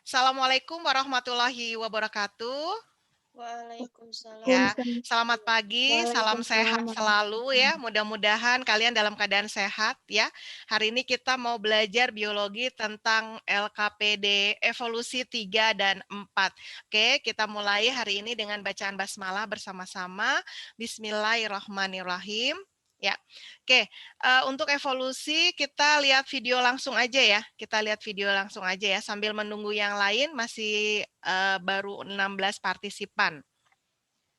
Assalamualaikum warahmatullahi wabarakatuh. Waalaikumsalam. Ya, selamat pagi, salam sehat Waalaikumsalam. selalu ya. Mudah-mudahan kalian dalam keadaan sehat ya. Hari ini kita mau belajar biologi tentang LKPD evolusi 3 dan 4. Oke, kita mulai hari ini dengan bacaan basmalah bersama-sama. Bismillahirrahmanirrahim. Ya. Oke, untuk evolusi kita lihat video langsung aja ya. Kita lihat video langsung aja ya sambil menunggu yang lain masih baru 16 partisipan.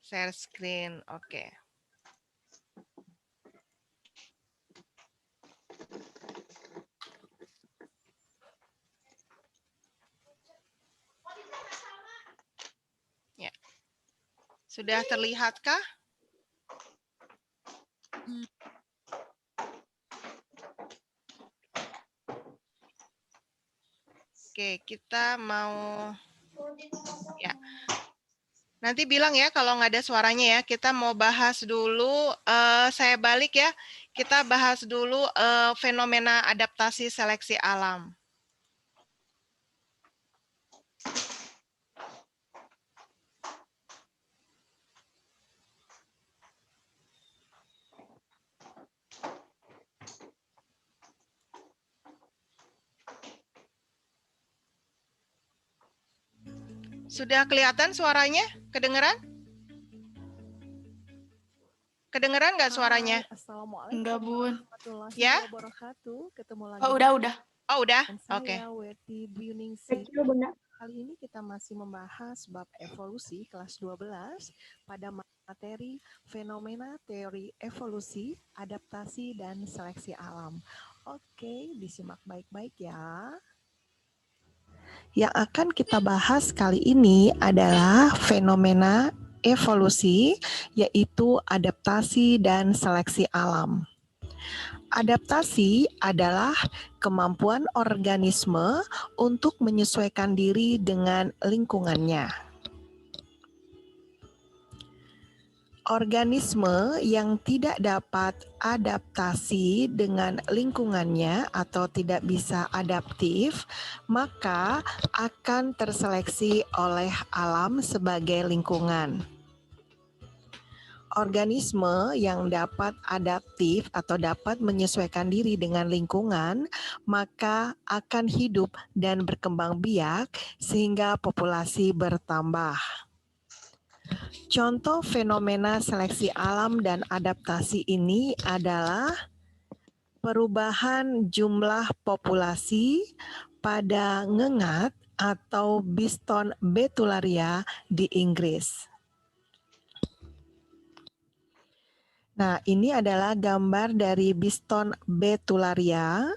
Share screen, oke. Ya. Sudah terlihatkah? Oke, kita mau ya. Nanti bilang ya kalau nggak ada suaranya ya. Kita mau bahas dulu, saya balik ya. Kita bahas dulu fenomena adaptasi seleksi alam. Sudah kelihatan suaranya? Kedengeran? Kedengeran nggak suaranya? Assalamualaikum Enggak, Bun. warahmatullahi Ya? wabarakatuh. Ketemu lagi. Oh, udah. Oh, udah? Dan Oke. saya Weti Buningsi. Kali ini kita masih membahas bab evolusi kelas 12 pada materi fenomena teori evolusi, adaptasi, dan seleksi alam. Oke, disimak baik-baik ya. Yang akan kita bahas kali ini adalah fenomena evolusi, yaitu adaptasi dan seleksi alam. Adaptasi adalah kemampuan organisme untuk menyesuaikan diri dengan lingkungannya. Organisme yang tidak dapat adaptasi dengan lingkungannya atau tidak bisa adaptif, maka akan terseleksi oleh alam sebagai lingkungan. Organisme yang dapat adaptif atau dapat menyesuaikan diri dengan lingkungan, maka akan hidup dan berkembang biak sehingga populasi bertambah. Contoh fenomena seleksi alam dan adaptasi ini adalah perubahan jumlah populasi pada ngengat atau biston betularia di Inggris. Nah, ini adalah gambar dari biston betularia.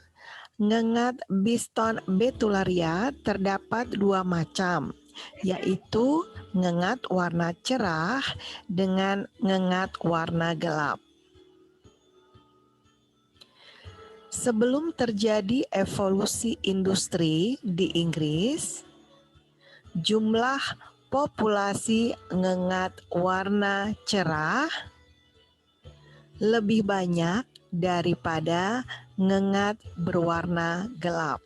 Ngengat biston betularia terdapat dua macam, yaitu ngengat warna cerah dengan ngengat warna gelap. Sebelum terjadi evolusi industri di Inggris, jumlah populasi ngengat warna cerah lebih banyak daripada ngengat berwarna gelap.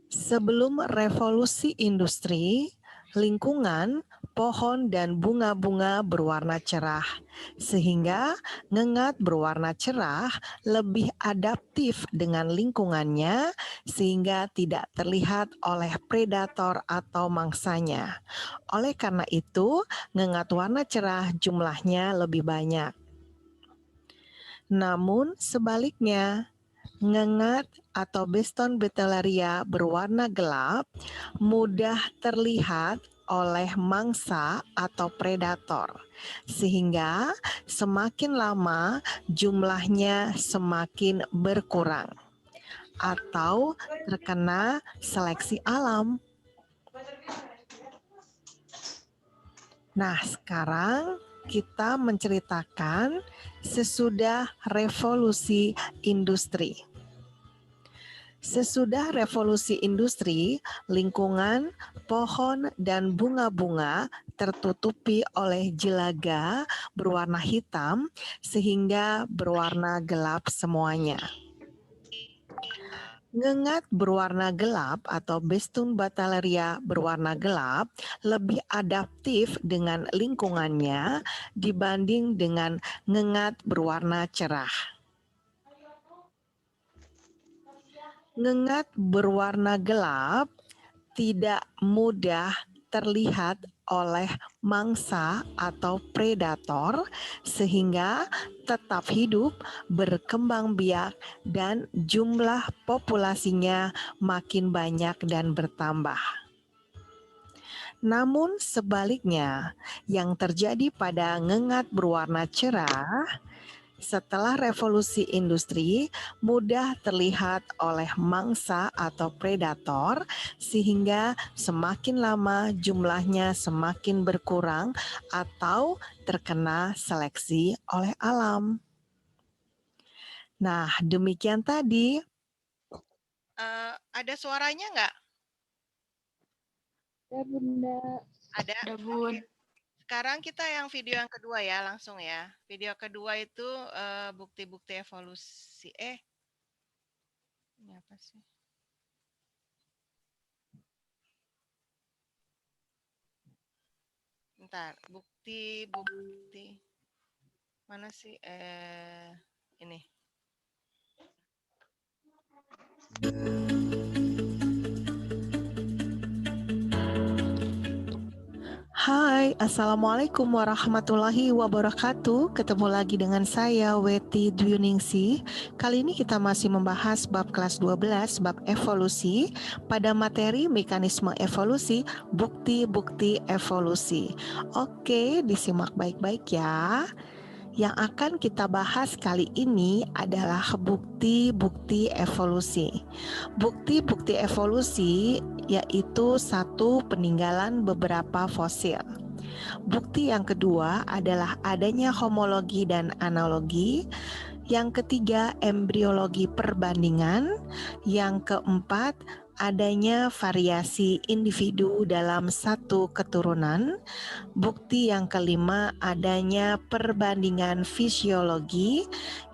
Sebelum revolusi industri, lingkungan, pohon, dan bunga-bunga berwarna cerah, sehingga ngengat berwarna cerah lebih adaptif dengan lingkungannya, sehingga tidak terlihat oleh predator atau mangsanya. Oleh karena itu, ngengat warna cerah jumlahnya lebih banyak. Namun sebaliknya, ngengat atau biston betularia berwarna gelap mudah terlihat oleh mangsa atau predator, sehingga semakin lama jumlahnya semakin berkurang atau terkena seleksi alam. Nah, sekarang kita menceritakan sesudah revolusi industri. Sesudah revolusi industri, lingkungan, pohon, dan bunga-bunga tertutupi oleh jelaga berwarna hitam sehingga berwarna gelap semuanya. Ngengat berwarna gelap atau Bestun batalaria berwarna gelap lebih adaptif dengan lingkungannya dibanding dengan ngengat berwarna cerah. Ngengat berwarna gelap tidak mudah terlihat oleh mangsa atau predator sehingga tetap hidup, berkembang biak, dan jumlah populasinya makin banyak dan bertambah. Namun sebaliknya, yang terjadi pada ngengat berwarna cerah setelah revolusi industri mudah terlihat oleh mangsa atau predator sehingga semakin lama jumlahnya semakin berkurang atau terkena seleksi oleh alam. Nah, demikian tadi. Ada suaranya nggak? Ya, Bunda. Ada. Ada, Bun. Sekarang kita yang video yang kedua ya, langsung ya. Video kedua itu bukti-bukti evolusi. Ini apa sih? Bentar, bukti. Mana sih? Ini. Hai, Assalamualaikum warahmatullahi wabarakatuh. Ketemu lagi dengan saya, Weti Dwiningsih. Kali ini kita masih membahas bab kelas 12, bab evolusi, pada materi mekanisme evolusi, bukti-bukti evolusi. Oke, disimak baik-baik ya. Yang akan kita bahas kali ini adalah bukti-bukti evolusi. Bukti-bukti evolusi yaitu satu, peninggalan beberapa fosil. Bukti yang kedua adalah adanya homologi dan analogi. Yang ketiga, embriologi perbandingan. Yang keempat, adanya variasi individu dalam satu keturunan. Bukti yang kelima, adanya perbandingan fisiologi.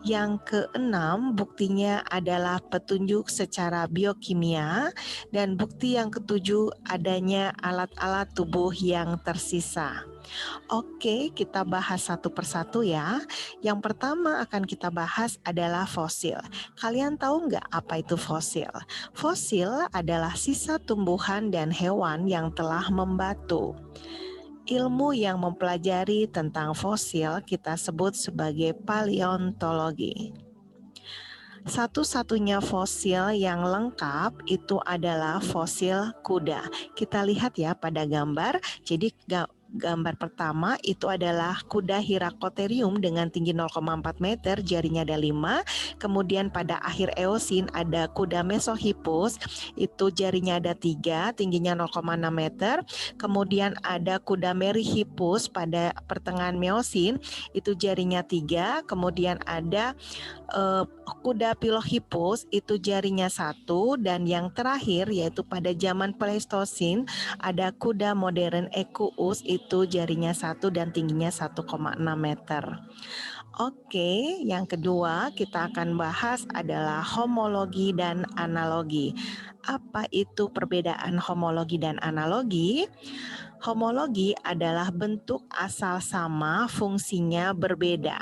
Yang keenam, buktinya adalah petunjuk secara biokimia. Dan bukti yang ketujuh, adanya alat-alat tubuh yang tersisa. Oke, kita bahas satu persatu ya. Yang pertama akan kita bahas adalah fosil. Kalian tahu nggak apa itu fosil? Fosil adalah sisa tumbuhan dan hewan yang telah membatu. Ilmu yang mempelajari tentang fosil kita sebut sebagai paleontologi. Satu-satunya fosil yang lengkap itu adalah fosil kuda. Kita lihat ya pada gambar. Jadi gambar pertama itu adalah kuda Hyracotherium dengan tinggi 0,4 meter, jarinya ada 5. Kemudian pada akhir Eosin ada kuda Mesohippus, itu jarinya ada 3, tingginya 0,6 meter. Kemudian ada kuda Meryhippus pada pertengahan Meosin, itu jarinya 3. Kemudian ada kuda Pilohippus, itu jarinya 1. Dan yang terakhir yaitu pada zaman Pleistosin ada kuda modern Equus, itu jarinya 1 dan tingginya 1,6 meter. Oke, yang kedua kita akan bahas adalah homologi dan analogi. Apa itu perbedaan homologi dan analogi? Homologi adalah bentuk asal sama, fungsinya berbeda.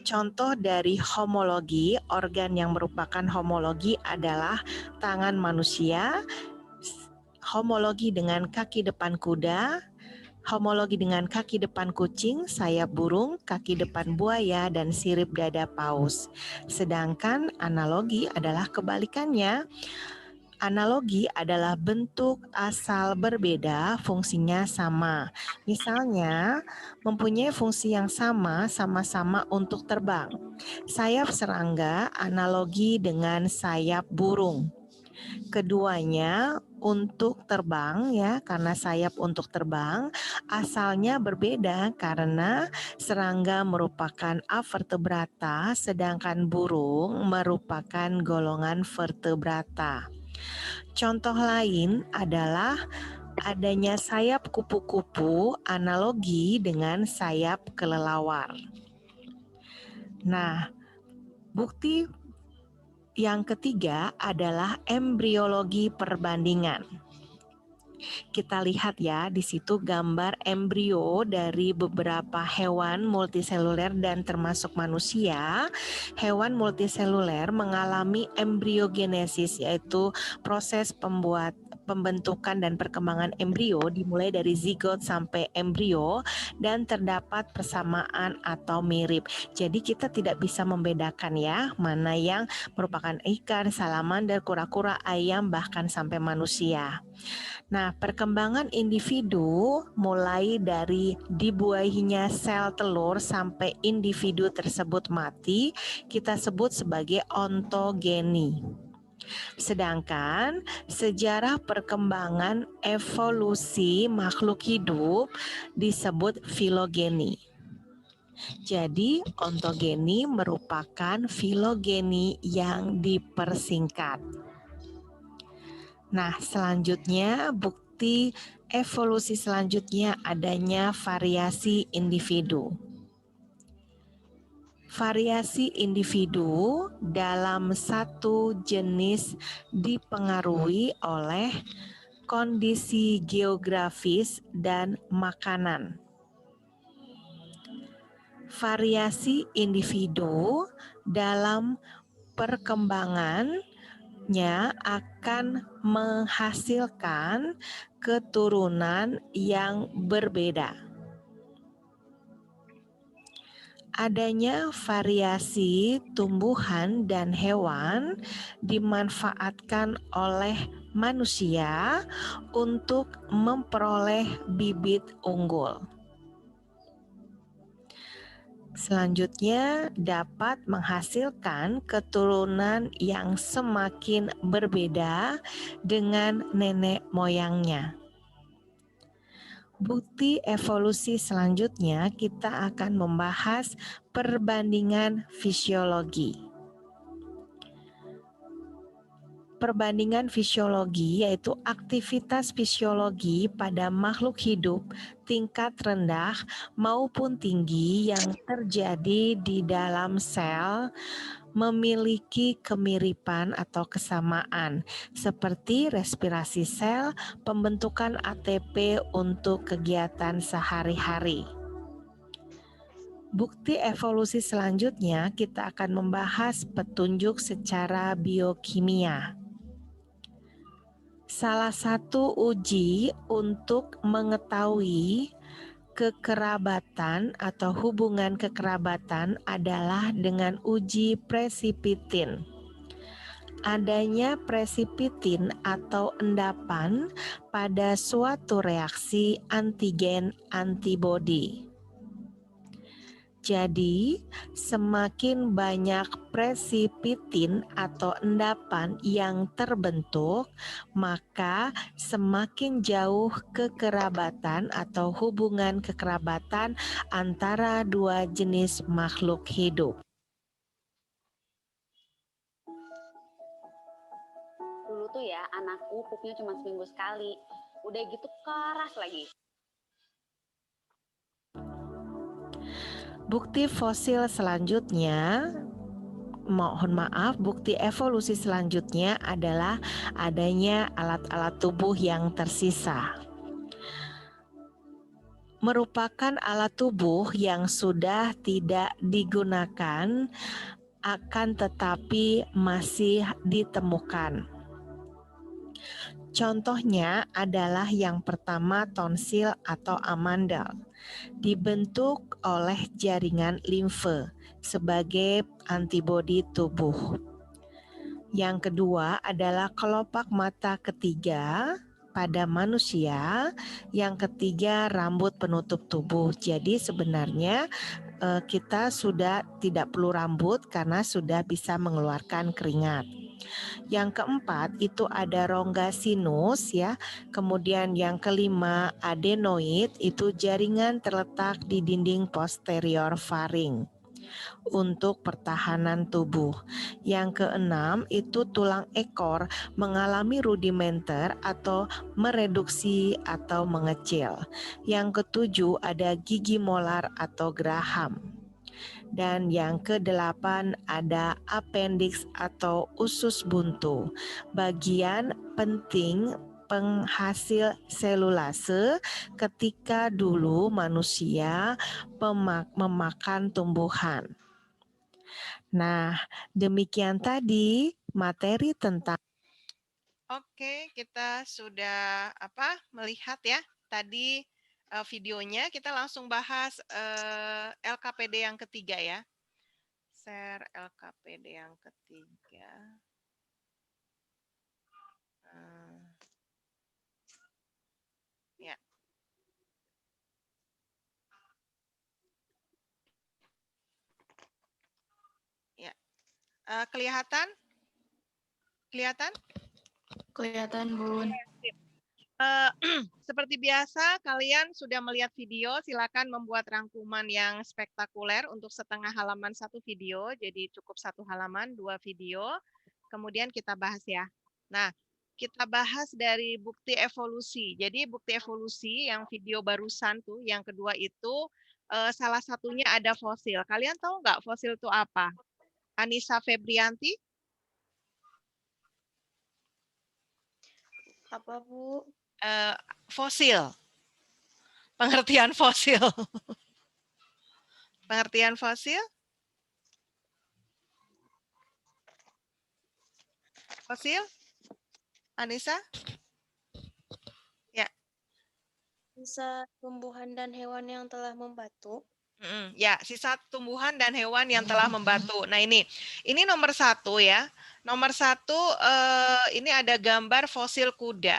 Contoh dari homologi, organ yang merupakan homologi adalah tangan manusia, homologi dengan kaki depan kuda, homologi dengan kaki depan kucing, sayap burung, kaki depan buaya, dan sirip dada paus. Sedangkan analogi adalah kebalikannya. Analogi adalah bentuk asal berbeda, fungsinya sama. Misalnya, mempunyai fungsi yang sama, sama-sama untuk terbang. Sayap serangga analogi dengan sayap burung. Keduanya untuk terbang ya, karena sayap untuk terbang, asalnya berbeda karena serangga merupakan avertebrata sedangkan burung merupakan golongan vertebrata. Contoh lain adalah adanya sayap kupu-kupu analogi dengan sayap kelelawar. Nah, bukti Yang ketiga adalah embriologi perbandingan. Kita lihat ya, di situ gambar embrio dari beberapa hewan multiseluler dan termasuk manusia. Hewan multiseluler mengalami embriogenesis, yaitu proses pembentukan dan perkembangan embrio dimulai dari zigot sampai embrio dan terdapat persamaan atau mirip. Jadi kita tidak bisa membedakan ya, mana yang merupakan ikan, salamander, kura-kura, ayam, bahkan sampai manusia. Nah, perkembangan individu mulai dari dibuahinya sel telur sampai individu tersebut mati, kita sebut sebagai ontogeni. Sedangkan sejarah perkembangan evolusi makhluk hidup disebut filogeni. Jadi, ontogeni merupakan filogeni yang dipersingkat. Nah, selanjutnya bukti evolusi selanjutnya adanya variasi individu. Variasi individu dalam satu jenis dipengaruhi oleh kondisi geografis dan makanan. Variasi individu dalam perkembangannya akan menghasilkan keturunan yang berbeda. Adanya variasi tumbuhan dan hewan dimanfaatkan oleh manusia untuk memperoleh bibit unggul. Selanjutnya dapat menghasilkan keturunan yang semakin berbeda dengan nenek moyangnya. Bukti evolusi selanjutnya kita akan membahas perbandingan fisiologi. Perbandingan fisiologi yaitu aktivitas fisiologi pada makhluk hidup tingkat rendah maupun tinggi yang terjadi di dalam sel memiliki kemiripan atau kesamaan seperti respirasi sel, pembentukan ATP untuk kegiatan sehari-hari. Bukti evolusi selanjutnya kita akan membahas petunjuk secara biokimia. Salah satu uji untuk mengetahui kekerabatan atau hubungan kekerabatan adalah dengan uji presipitin. Adanya presipitin atau endapan pada suatu reaksi antigen antibodi. Jadi, semakin banyak presipitin atau endapan yang terbentuk, maka semakin jauh kekerabatan atau hubungan kekerabatan antara dua jenis makhluk hidup. Dulu tuh ya, anakku pupnya cuma seminggu sekali. Udah gitu keras lagi. Bukti fosil selanjutnya, mohon maaf, bukti evolusi selanjutnya adalah adanya alat-alat tubuh yang tersisa. Merupakan alat tubuh yang sudah tidak digunakan, akan tetapi masih ditemukan. Contohnya adalah yang pertama tonsil atau amandel, dibentuk oleh jaringan limfe sebagai antibodi tubuh. Yang kedua adalah kelopak mata ketiga pada manusia, yang ketiga rambut penutup tubuh. Jadi sebenarnya kita sudah tidak perlu rambut karena sudah bisa mengeluarkan keringat. Yang keempat itu ada rongga sinus ya. Kemudian yang kelima adenoid, itu jaringan terletak di dinding posterior faring untuk pertahanan tubuh. Yang keenam itu tulang ekor mengalami rudimenter atau mereduksi atau mengecil. Yang ketujuh ada gigi molar atau geraham. Dan yang ke-8 ada appendix atau usus buntu, bagian penting penghasil selulase ketika dulu manusia memakan tumbuhan. Nah, demikian tadi materi tentang. Oke, kita sudah melihat ya tadi videonya. Kita langsung bahas LKPD yang ketiga ya. Share LKPD yang ketiga. Ya. Ya. Kelihatan? Kelihatan? Kelihatan, Bun. Seperti biasa, kalian sudah melihat video, silakan membuat rangkuman yang spektakuler untuk setengah halaman satu video, jadi cukup 1 halaman, 2 video, kemudian kita bahas ya. Nah, kita bahas dari bukti evolusi. Jadi bukti evolusi yang video barusan tuh, yang kedua itu, salah satunya ada fosil. Kalian tahu nggak fosil itu apa? Anissa Febrianti? Apa, Bu? Fosil. Pengertian fosil. Pengertian fosil? Fosil? Anissa? Ya. Sisa tumbuhan dan hewan yang telah membatu. Ya, sisa tumbuhan dan hewan yang telah membatu. Nah ini nomor 1 ya. Nomor 1 ini ada gambar fosil kuda.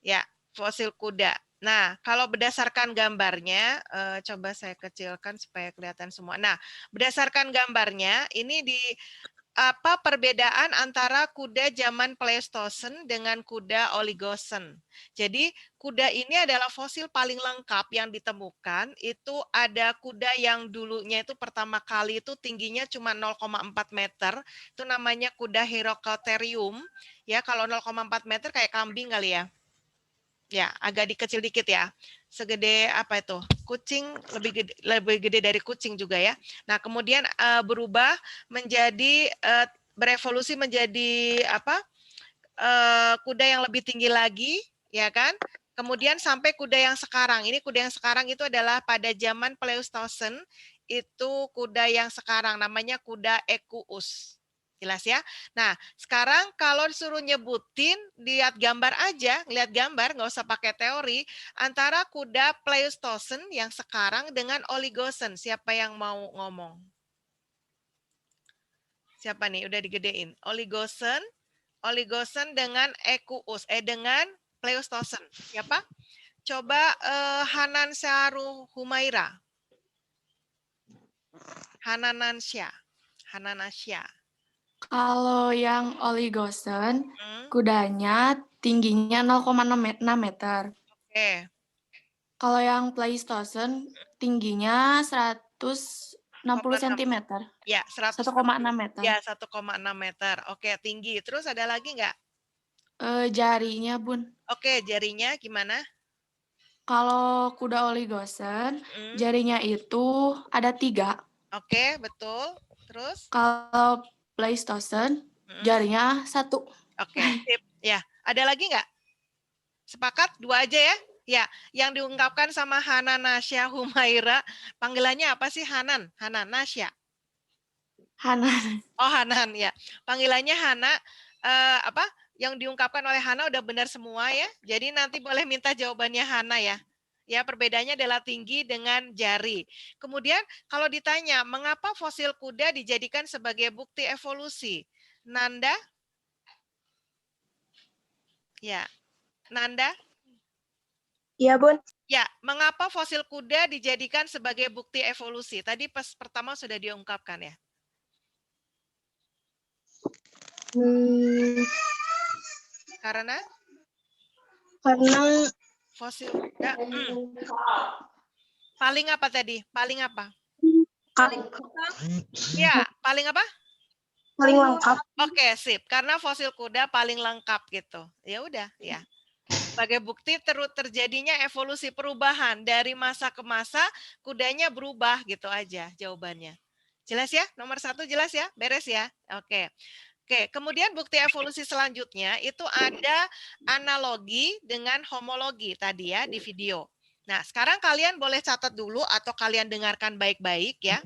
Ya, fosil kuda. Nah, kalau berdasarkan gambarnya, coba saya kecilkan supaya kelihatan semua. Nah, berdasarkan gambarnya, ini di perbedaan antara kuda zaman Pleistosen dengan kuda Oligocene. Jadi kuda ini adalah fosil paling lengkap yang ditemukan. Itu ada kuda yang dulunya itu pertama kali itu tingginya cuma 0,4 meter. Itu namanya kuda Herocotherium. Ya, kalau 0,4 meter kayak kambing kali ya. Ya, agak dikecil dikit ya. Segede apa itu? Kucing, lebih gede dari kucing juga ya. Nah, kemudian berubah menjadi berevolusi menjadi kuda yang lebih tinggi lagi, ya kan? Kemudian sampai kuda yang sekarang. Ini kuda yang sekarang itu adalah pada zaman Pleistosen, itu kuda yang sekarang namanya kuda Equus. Jelas ya. Nah, sekarang kalau disuruh nyebutin, lihat gambar aja, lihat gambar, nggak usah pakai teori, antara kuda Pleistosen yang sekarang dengan Oligocene. Siapa yang mau ngomong? Siapa nih? Udah digedein. Oligocene dengan Equus, dengan Pleistosen. Siapa? Coba Hanan Syaru Humaira. Hananasya. Kalau yang Oligocene, kudanya tingginya 0,6 meter. Oke. Kalau yang Pleistocene, tingginya 160 cm. Ya, 1,6 meter. Ya, 1,6 meter. Oke, tinggi. Terus ada lagi nggak? Jarinya, Bun. Oke, jarinya gimana? Kalau kuda Oligocene, jarinya itu ada 3. Oke, betul. Terus? Kalau Pleistocene, jarinya 1. Oke, sip. Ya, ada lagi nggak? Sepakat? 2 aja ya? Ya, yang diungkapkan sama Hananasya Humaira, panggilannya apa sih Hanan? Hananasya. Hanan. Oh, Hanan ya. Panggilannya Hana, yang diungkapkan oleh Hana udah benar semua ya. Jadi nanti boleh minta jawabannya Hana ya. Ya, perbedaannya adalah tinggi dengan jari. Kemudian kalau ditanya, mengapa fosil kuda dijadikan sebagai bukti evolusi? Nanda? Ya. Nanda? Iya, Bun. Ya, mengapa fosil kuda dijadikan sebagai bukti evolusi? Tadi pertama sudah diungkapkan ya. Karena fosil kuda. Paling apa tadi? Paling apa? Ya, paling apa? Paling lengkap. Oke, sip. Karena fosil kuda paling lengkap gitu. Ya udah, ya. Sebagai bukti terjadinya evolusi perubahan dari masa ke masa, kudanya berubah gitu aja jawabannya. Jelas ya? Nomor 1 jelas ya? Beres ya? Oke. Oke, kemudian bukti evolusi selanjutnya itu ada analogi dengan homologi tadi ya di video. Nah, sekarang kalian boleh catat dulu atau kalian dengarkan baik-baik ya.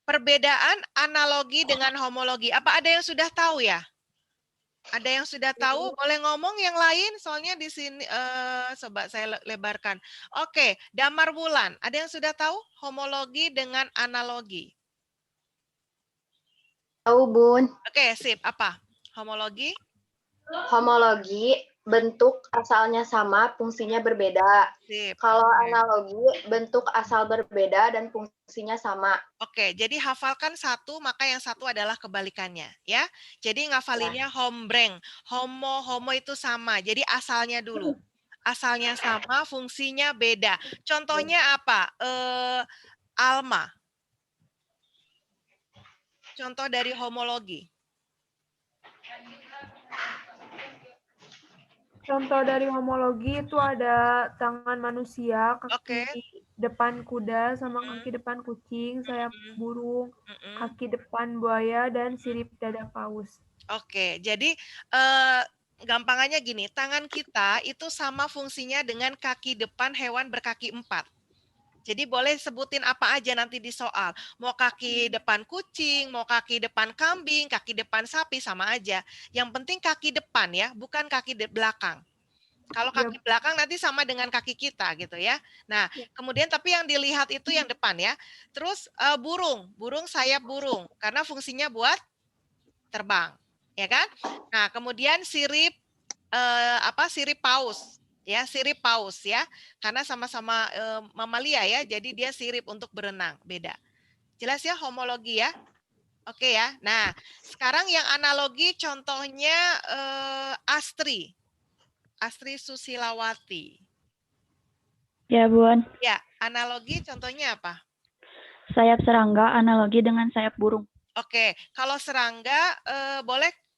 Perbedaan analogi dengan homologi. Apa ada yang sudah tahu ya? Ada yang sudah tahu? Boleh ngomong yang lain? Soalnya di sini coba saya lebarkan. Oke, Damar Wulan. Ada yang sudah tahu homologi dengan analogi? Tahu, Bun. Oke, sip. Apa? Homologi? Homologi, bentuk asalnya sama, fungsinya berbeda. Sip. Kalau Oke. analogi, bentuk asal berbeda dan fungsinya sama. Oke, jadi hafalkan satu, maka yang satu adalah kebalikannya, ya. Jadi ngafalinnya hombreng. Homo itu sama. Jadi asalnya dulu. Asalnya sama, fungsinya beda. Contohnya apa? Alma. Contoh dari homologi. Contoh dari homologi itu ada tangan manusia, kaki Oke. depan kuda, sama kaki depan kucing, sayap burung, kaki depan buaya, dan sirip dada paus. Oke, jadi gampangannya gini, tangan kita itu sama fungsinya dengan kaki depan hewan berkaki 4. Jadi boleh sebutin apa aja nanti di soal. Mau kaki depan kucing, mau kaki depan kambing, kaki depan sapi, sama aja. Yang penting kaki depan ya, bukan kaki belakang. Kalau kaki belakang nanti sama dengan kaki kita gitu ya. Nah, kemudian tapi yang dilihat itu yang depan ya. Terus burung sayap burung, karena fungsinya buat terbang. Ya kan? Nah, kemudian sirip sirip paus. Ya, sirip paus ya, karena sama-sama mamalia ya, jadi dia sirip untuk berenang, beda. Jelas ya homologi ya? Oke ya. Nah, sekarang yang analogi contohnya Astri Susilawati. Ya, Bun. Ya, analogi contohnya apa? Sayap serangga analogi dengan sayap burung. Oke, kalau serangga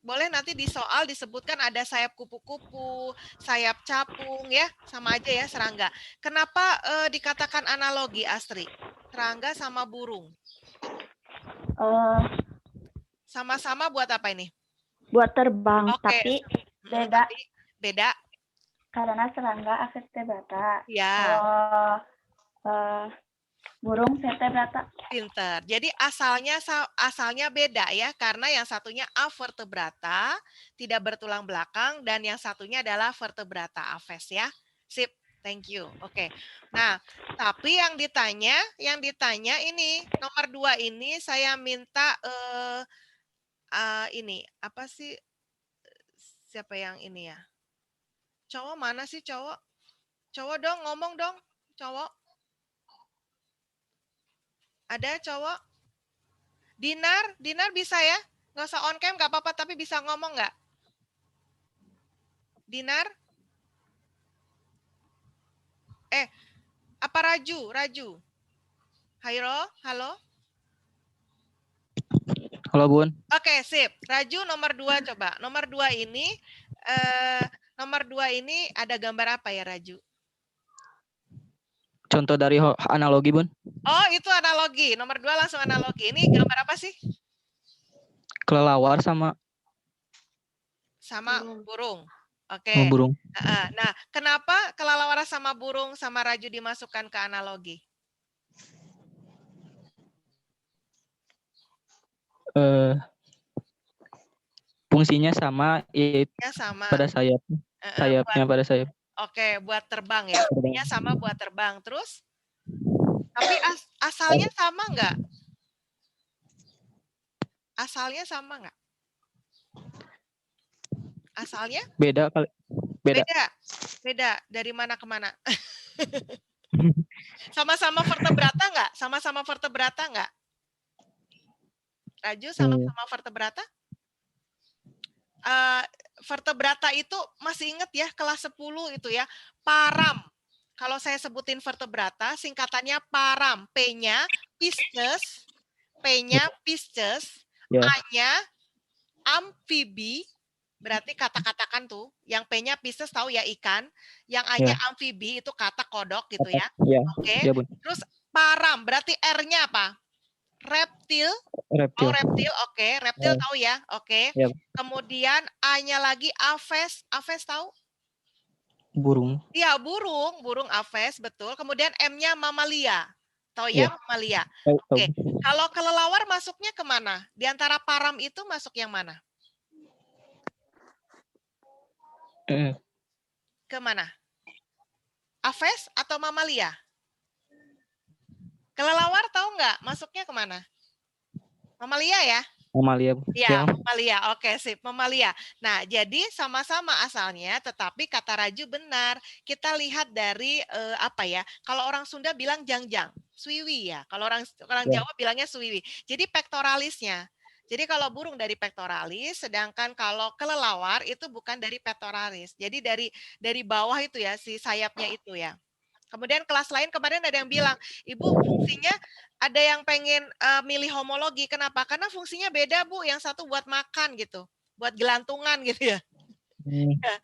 boleh nanti di soal disebutkan ada sayap kupu-kupu, sayap capung ya, sama aja ya serangga. Kenapa dikatakan analogi, Astri? Serangga sama burung. Sama-sama buat apa ini? Buat terbang, Oke. tapi beda. Beda. Karena serangga vertebrata. Ya. Kalau burung vertebrata. Pinter. Jadi asalnya beda ya, karena yang satunya avertebrata, tidak bertulang belakang, dan yang satunya adalah vertebrata, aves ya. Sip, thank you. Oke. Nah, tapi yang ditanya ini nomor 2 ini saya minta ini apa sih? Siapa yang ini ya? Cowok mana sih cowok? Cowok dong, ngomong dong, cowok. Ada cowok? Dinar bisa ya? Nggak usah on cam, nggak apa-apa, tapi bisa ngomong nggak? Dinar? Apa Raju? Hairo, halo? Halo, Bun. Oke, sip. Raju nomor 2 coba. Nomor 2 ini ada gambar apa ya, Raju? Contoh dari analogi, Bun. Oh, itu analogi. Nomor 2 langsung analogi. Ini gambar apa sih? Kelelawar sama burung. Oke. Burung. Nah, kenapa kelelawar sama burung sama Raju dimasukkan ke analogi? Fungsinya sama, yaitu pada sayap. Sayapnya pada sayap. Oke, buat terbang ya. Fungsinya sama buat terbang. Terus? Tapi asalnya sama nggak? Asalnya sama nggak? Asalnya? Beda kali. Beda. Dari mana ke mana? Sama-sama vertebrata nggak? Sama-sama vertebrata nggak? Raju sama-sama vertebrata? Vertebrata itu masih ingat ya, kelas 10 itu ya, param. Kalau saya sebutin vertebrata, singkatannya param. P-nya Pisces, A-nya amfibi, berarti kata-katakan tuh. Yang P-nya Pisces tahu ya ikan, yang A-nya amfibi itu kata kodok gitu ya. Oke. Terus param, berarti R-nya apa? Reptil. Reptil. Oh, reptil. Oke, reptil Oh. tahu ya. Oke. Ya, Kemudian A-nya lagi aves. Aves tahu? burung. Iya, burung, burung aves, betul. Kemudian M-nya mamalia. Tahu Iya. ya, mamalia. Tahu. Oke. Kalau kelelawar masuknya kemana? Di antara param itu masuk yang mana? Kemana? Aves atau mamalia? Kelelawar tahu nggak masuknya kemana? Mamalia ya? Mamalia. Ya, mamalia. Oke, sip. Mamalia. Nah, jadi sama-sama asalnya, tetapi kata Raju benar. Kita lihat dari apa ya? Kalau orang Sunda bilang jangjang, suwiwi ya. Kalau orang Jawa bilangnya suwiwi. Jadi pektoralisnya. Jadi kalau burung dari pektoralis, sedangkan kalau kelelawar itu bukan dari pektoralis. Jadi dari bawah itu ya, si sayapnya itu ya. Kemudian kelas lain kemarin ada yang bilang, Ibu fungsinya ada yang pengen milih homologi. Kenapa? Karena fungsinya beda, Bu. Yang satu buat makan gitu, buat gelantungan gitu ya.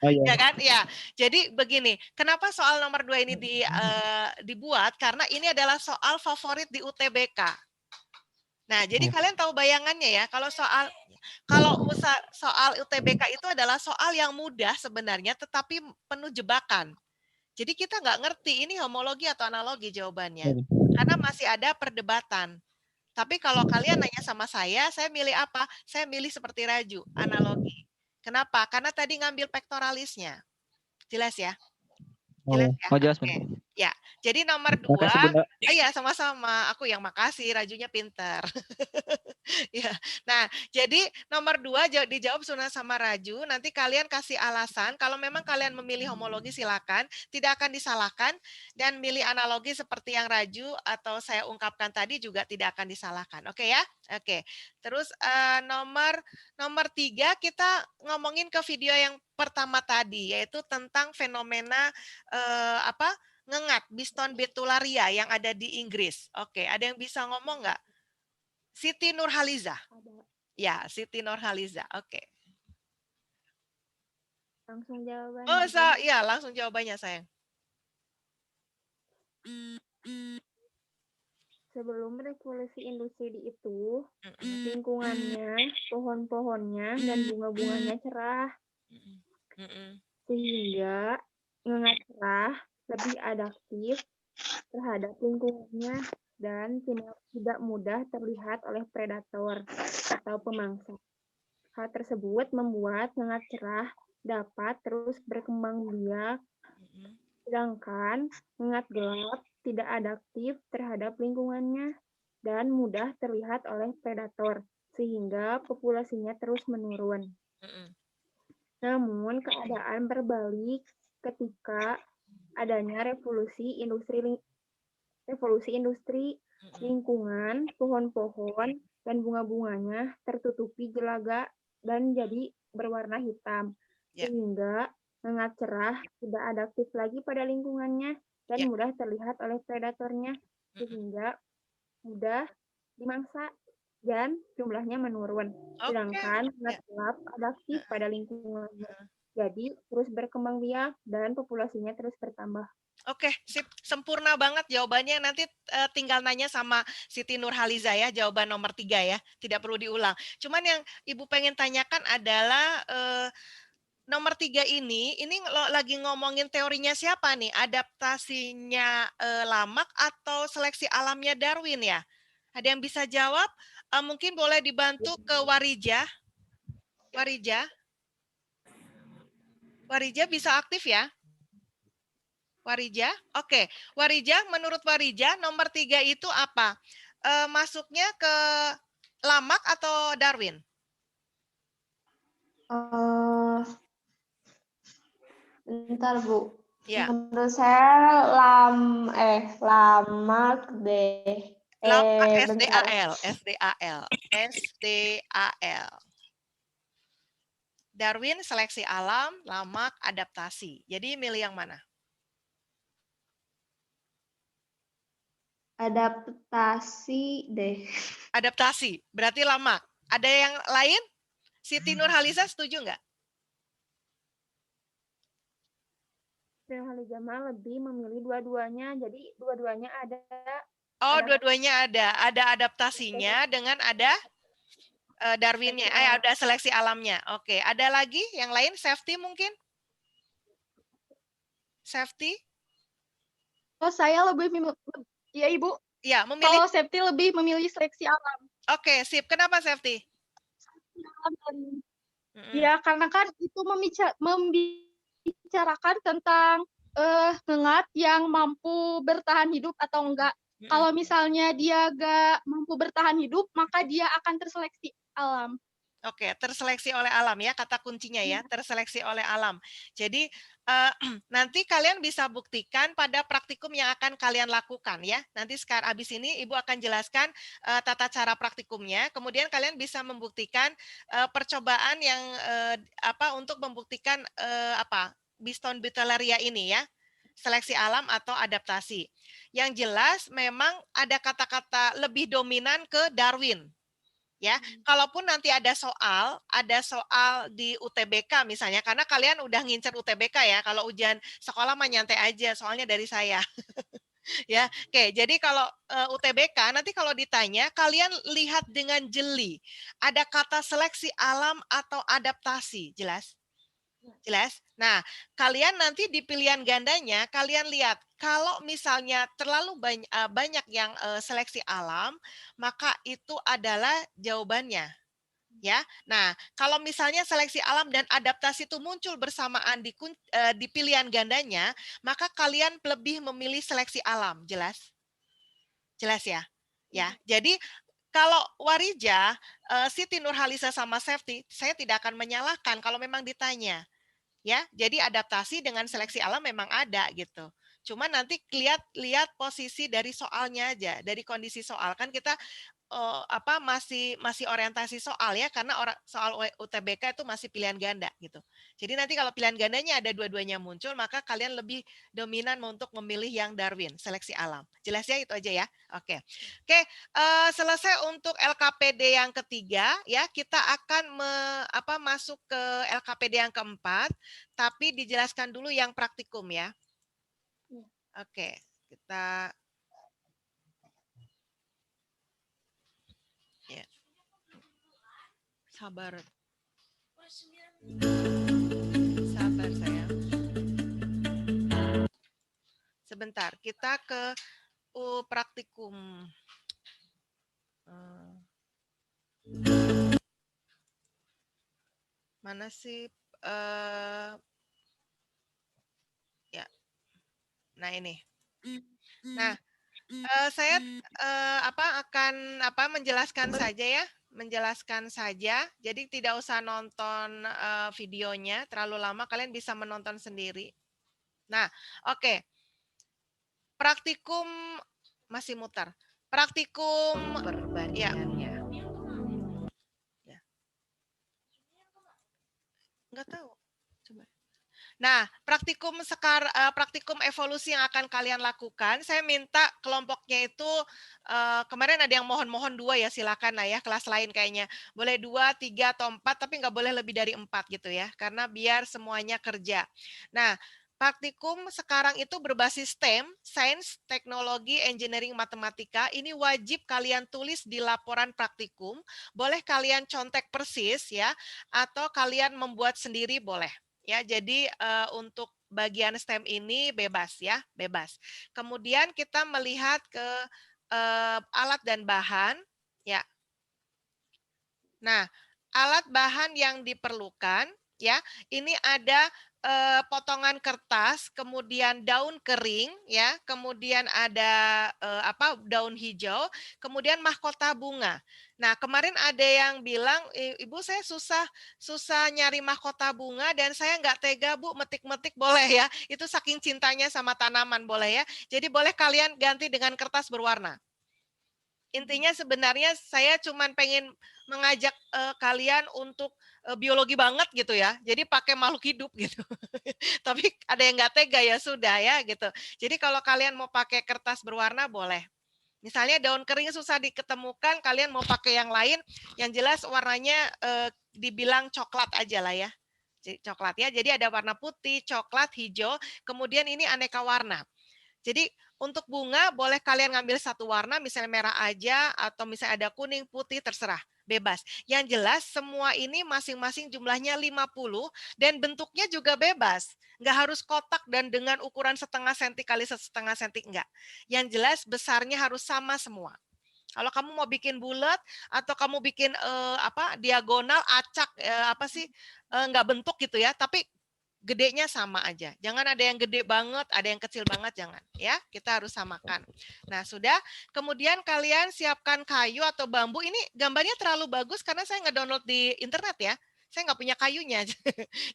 Oh, iya. Ya kan? Ya. Jadi begini, kenapa soal nomor 2 ini dibuat? Karena ini adalah soal favorit di UTBK. Nah, jadi kalian tahu bayangannya ya, kalau soal UTBK itu adalah soal yang mudah sebenarnya, tetapi penuh jebakan. Jadi kita nggak ngerti ini homologi atau analogi jawabannya, karena masih ada perdebatan. Tapi kalau kalian nanya sama saya milih apa? Saya milih seperti Raju, analogi. Kenapa? Karena tadi ngambil pektoralisnya. Jelas ya? Jelas ya? Oh, jelas. Oke. Ya, jadi nomor 2, Makasih, Bunda. iya sama-sama. Aku yang makasih, Rajunya pinter. Ya. Nah, jadi nomor 2 dijawab Suna sama Raju. Nanti kalian kasih alasan. Kalau memang kalian memilih homologi silakan, tidak akan disalahkan. Dan milih analogi seperti yang Raju atau saya ungkapkan tadi juga tidak akan disalahkan. Oke ya? Oke. Terus nomor 3 kita ngomongin ke video yang pertama tadi, yaitu tentang fenomena ngengat, Biston betularia yang ada di Inggris. Oke, ada yang bisa ngomong nggak? Siti Nurhaliza. Ya, Siti Nurhaliza. Oke. Langsung jawabannya. Oh, ya, langsung jawabannya, sayang. Sebelum revolusi industri itu, lingkungannya, pohon-pohonnya, dan bunga-bunganya cerah. Sehingga ngengat cerah lebih adaptif terhadap lingkungannya dan tidak mudah terlihat oleh predator atau pemangsa. Hal tersebut membuat ngengat cerah dapat terus berkembang biak, sedangkan ngengat gelap tidak adaptif terhadap lingkungannya dan mudah terlihat oleh predator, sehingga populasinya terus menurun. Namun keadaan berbalik ketika adanya revolusi industri, lingkungan, pohon-pohon, dan bunga-bunganya tertutupi jelaga dan jadi berwarna hitam. Sehingga ngengat cerah tidak adaptif lagi pada lingkungannya dan mudah terlihat oleh predatornya, sehingga mudah dimangsa dan jumlahnya menurun. Sedangkan ngengat gelap adaptif pada lingkungannya. Jadi terus berkembang biak dan populasinya terus bertambah. Oke, sip. Sempurna banget jawabannya. Nanti tinggal nanya sama Siti Nurhaliza ya, jawaban nomor 3 ya. Tidak perlu diulang. Cuman yang Ibu pengen tanyakan adalah nomor 3 ini lagi ngomongin teorinya siapa nih? Adaptasinya Lamarck atau seleksi alamnya Darwin ya? Ada yang bisa jawab? Mungkin boleh dibantu ke Warija. Warija bisa aktif ya? Warija, oke. Warija, menurut Warija, nomor 3 itu apa? Masuknya ke Lamarck atau Darwin? Bentar, Bu. Ya. Menurut saya Lamarck deh. Lamarck, SDAL. Darwin seleksi alam, Lamarck adaptasi. Jadi milih yang mana? Adaptasi deh. Adaptasi, berarti Lamarck. Ada yang lain? Siti Nurhaliza setuju nggak? Nurhaliza lebih memilih dua-duanya, jadi dua-duanya ada. Oh, dua-duanya ada. Ada adaptasinya dengan ada Darwinnya. Ada seleksi alamnya. Oke, ada lagi yang lain? Safety mungkin? Safety? Oh, saya lebih ya Ibu. Ya, memilih. Kalau safety lebih memilih seleksi alam. Oke, sip. Kenapa safety? Ya, karena kan itu membicarakan tentang ngengat yang mampu bertahan hidup atau enggak. Kalau misalnya dia enggak mampu bertahan hidup, maka dia akan terseleksi alam. Oke, terseleksi oleh alam ya, kata kuncinya ya, terseleksi oleh alam. Jadi nanti kalian bisa buktikan pada praktikum yang akan kalian lakukan ya. Nanti sekarang habis ini Ibu akan jelaskan tata cara praktikumnya. Kemudian kalian bisa membuktikan percobaan yang untuk membuktikan Biston Butyllaria ini ya, seleksi alam atau adaptasi. Yang jelas memang ada kata-kata lebih dominan ke Darwin. Ya, kalaupun nanti ada soal di UTBK misalnya, karena kalian udah ngincer UTBK ya, kalau ujian sekolah mah nyantai aja, soalnya dari saya. Ya, oke. Jadi kalau UTBK nanti kalau ditanya, kalian lihat dengan jeli, ada kata seleksi alam atau adaptasi, jelas? Jelas? Nah, kalian nanti di pilihan gandanya, kalian lihat, kalau misalnya terlalu banyak yang seleksi alam, maka itu adalah jawabannya. Ya, nah kalau misalnya seleksi alam dan adaptasi itu muncul bersamaan di pilihan gandanya, maka kalian lebih memilih seleksi alam, jelas? Jelas ya? Ya, jadi kalau Warija, Siti Nurhalisa sama Safety, saya tidak akan menyalahkan kalau memang ditanya. Ya, jadi adaptasi dengan seleksi alam memang ada gitu. Cuma nanti lihat posisi dari soalnya aja, dari kondisi soal. Kan kita masih orientasi soal ya, karena soal UTBK itu masih pilihan ganda gitu. Jadi nanti kalau pilihan gandanya ada dua-duanya muncul, maka kalian lebih dominan untuk memilih yang Darwin, seleksi alam. Jelas ya, itu aja ya. Oke, selesai untuk LKPD yang ketiga ya. Kita akan masuk ke LKPD yang keempat, tapi dijelaskan dulu yang praktikum ya. Oke, kita ya. Sabar. Sabar sayang. Sebentar, kita ke praktikum. Mana sih? Ya. Nah, ini. Nah, saya akan menjelaskan saja ya. Menjelaskan saja, jadi tidak usah nonton videonya terlalu lama, kalian bisa menonton sendiri. Nah, oke. Praktikum masih mutar. Praktikum perbandingannya. Ya. Enggak tahu. Coba. Nah, praktikum evolusi yang akan kalian lakukan, saya minta kelompoknya itu kemarin ada yang mohon-mohon 2 ya, silakan lah ya, kelas lain kayaknya boleh 2, 3 atau 4, tapi nggak boleh lebih dari 4 gitu ya, karena biar semuanya kerja. Nah, praktikum sekarang itu berbasis STEM, Sains, Teknologi, Engineering, Matematika. Ini wajib kalian tulis di laporan praktikum. Boleh kalian contek persis ya, atau kalian membuat sendiri boleh. Ya, jadi untuk bagian STEM ini bebas ya, bebas. Kemudian kita melihat ke alat dan bahan ya. Nah, alat bahan yang diperlukan ya, ini ada potongan kertas, kemudian daun kering ya, kemudian ada daun hijau, kemudian mahkota bunga. Nah, kemarin ada yang bilang, Ibu saya susah nyari mahkota bunga dan saya nggak tega Bu metik-metik, boleh ya. Itu saking cintanya sama tanaman, boleh ya. Jadi boleh kalian ganti dengan kertas berwarna. Intinya sebenarnya saya cuma pengen mengajak kalian untuk biologi banget gitu ya. Jadi pakai makhluk hidup gitu. Tapi ada yang nggak tega ya sudah ya gitu. Jadi kalau kalian mau pakai kertas berwarna boleh. Misalnya daun kering susah diketemukan, kalian mau pakai yang lain, yang jelas warnanya dibilang coklat aja lah ya. Coklat ya. Jadi ada warna putih, coklat, hijau, kemudian ini aneka warna. Jadi untuk bunga boleh kalian ngambil satu warna, misalnya merah aja, atau misalnya ada kuning, putih, terserah. Bebas. Yang jelas semua ini masing-masing jumlahnya 50 dan bentuknya juga bebas. Nggak harus kotak dan dengan ukuran setengah senti kali setengah senti, enggak. Yang jelas besarnya harus sama semua. Kalau kamu mau bikin bulat atau kamu bikin diagonal, acak, nggak bentuk gitu ya, tapi gedenya sama aja. Jangan ada yang gede banget, ada yang kecil banget, jangan. Ya, kita harus samakan. Nah, sudah. Kemudian kalian siapkan kayu atau bambu. Ini gambarnya terlalu bagus karena saya nge-download di internet ya. Saya nggak punya kayunya.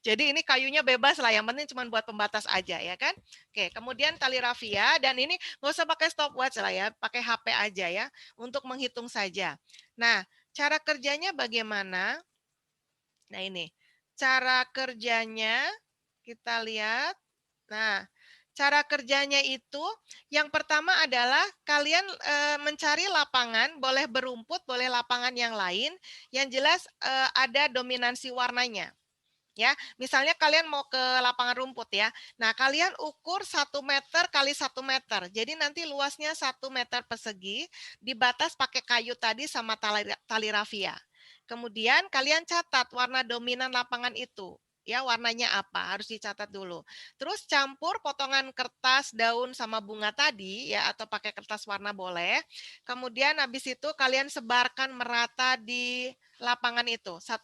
Jadi ini kayunya bebas lah. Yang penting cuma buat pembatas aja ya kan. Oke, kemudian tali rafia. Dan ini nggak usah pakai stopwatch lah ya. Pakai HP aja ya. Untuk menghitung saja. Nah, cara kerjanya bagaimana? Nah ini. Cara kerjanya kita lihat. Nah, cara kerjanya itu yang pertama adalah kalian mencari lapangan, boleh berumput, boleh lapangan yang lain, yang jelas ada dominansi warnanya. Ya, misalnya kalian mau ke lapangan rumput ya. Nah, kalian ukur 1 meter kali 1 meter. Jadi nanti luasnya 1 meter persegi, dibatas pakai kayu tadi sama tali rafia. Kemudian kalian catat warna dominan lapangan itu. Ya, warnanya apa? Harus dicatat dulu. Terus campur potongan kertas, daun sama bunga tadi ya, atau pakai kertas warna boleh. Kemudian habis itu kalian sebarkan merata di lapangan itu 1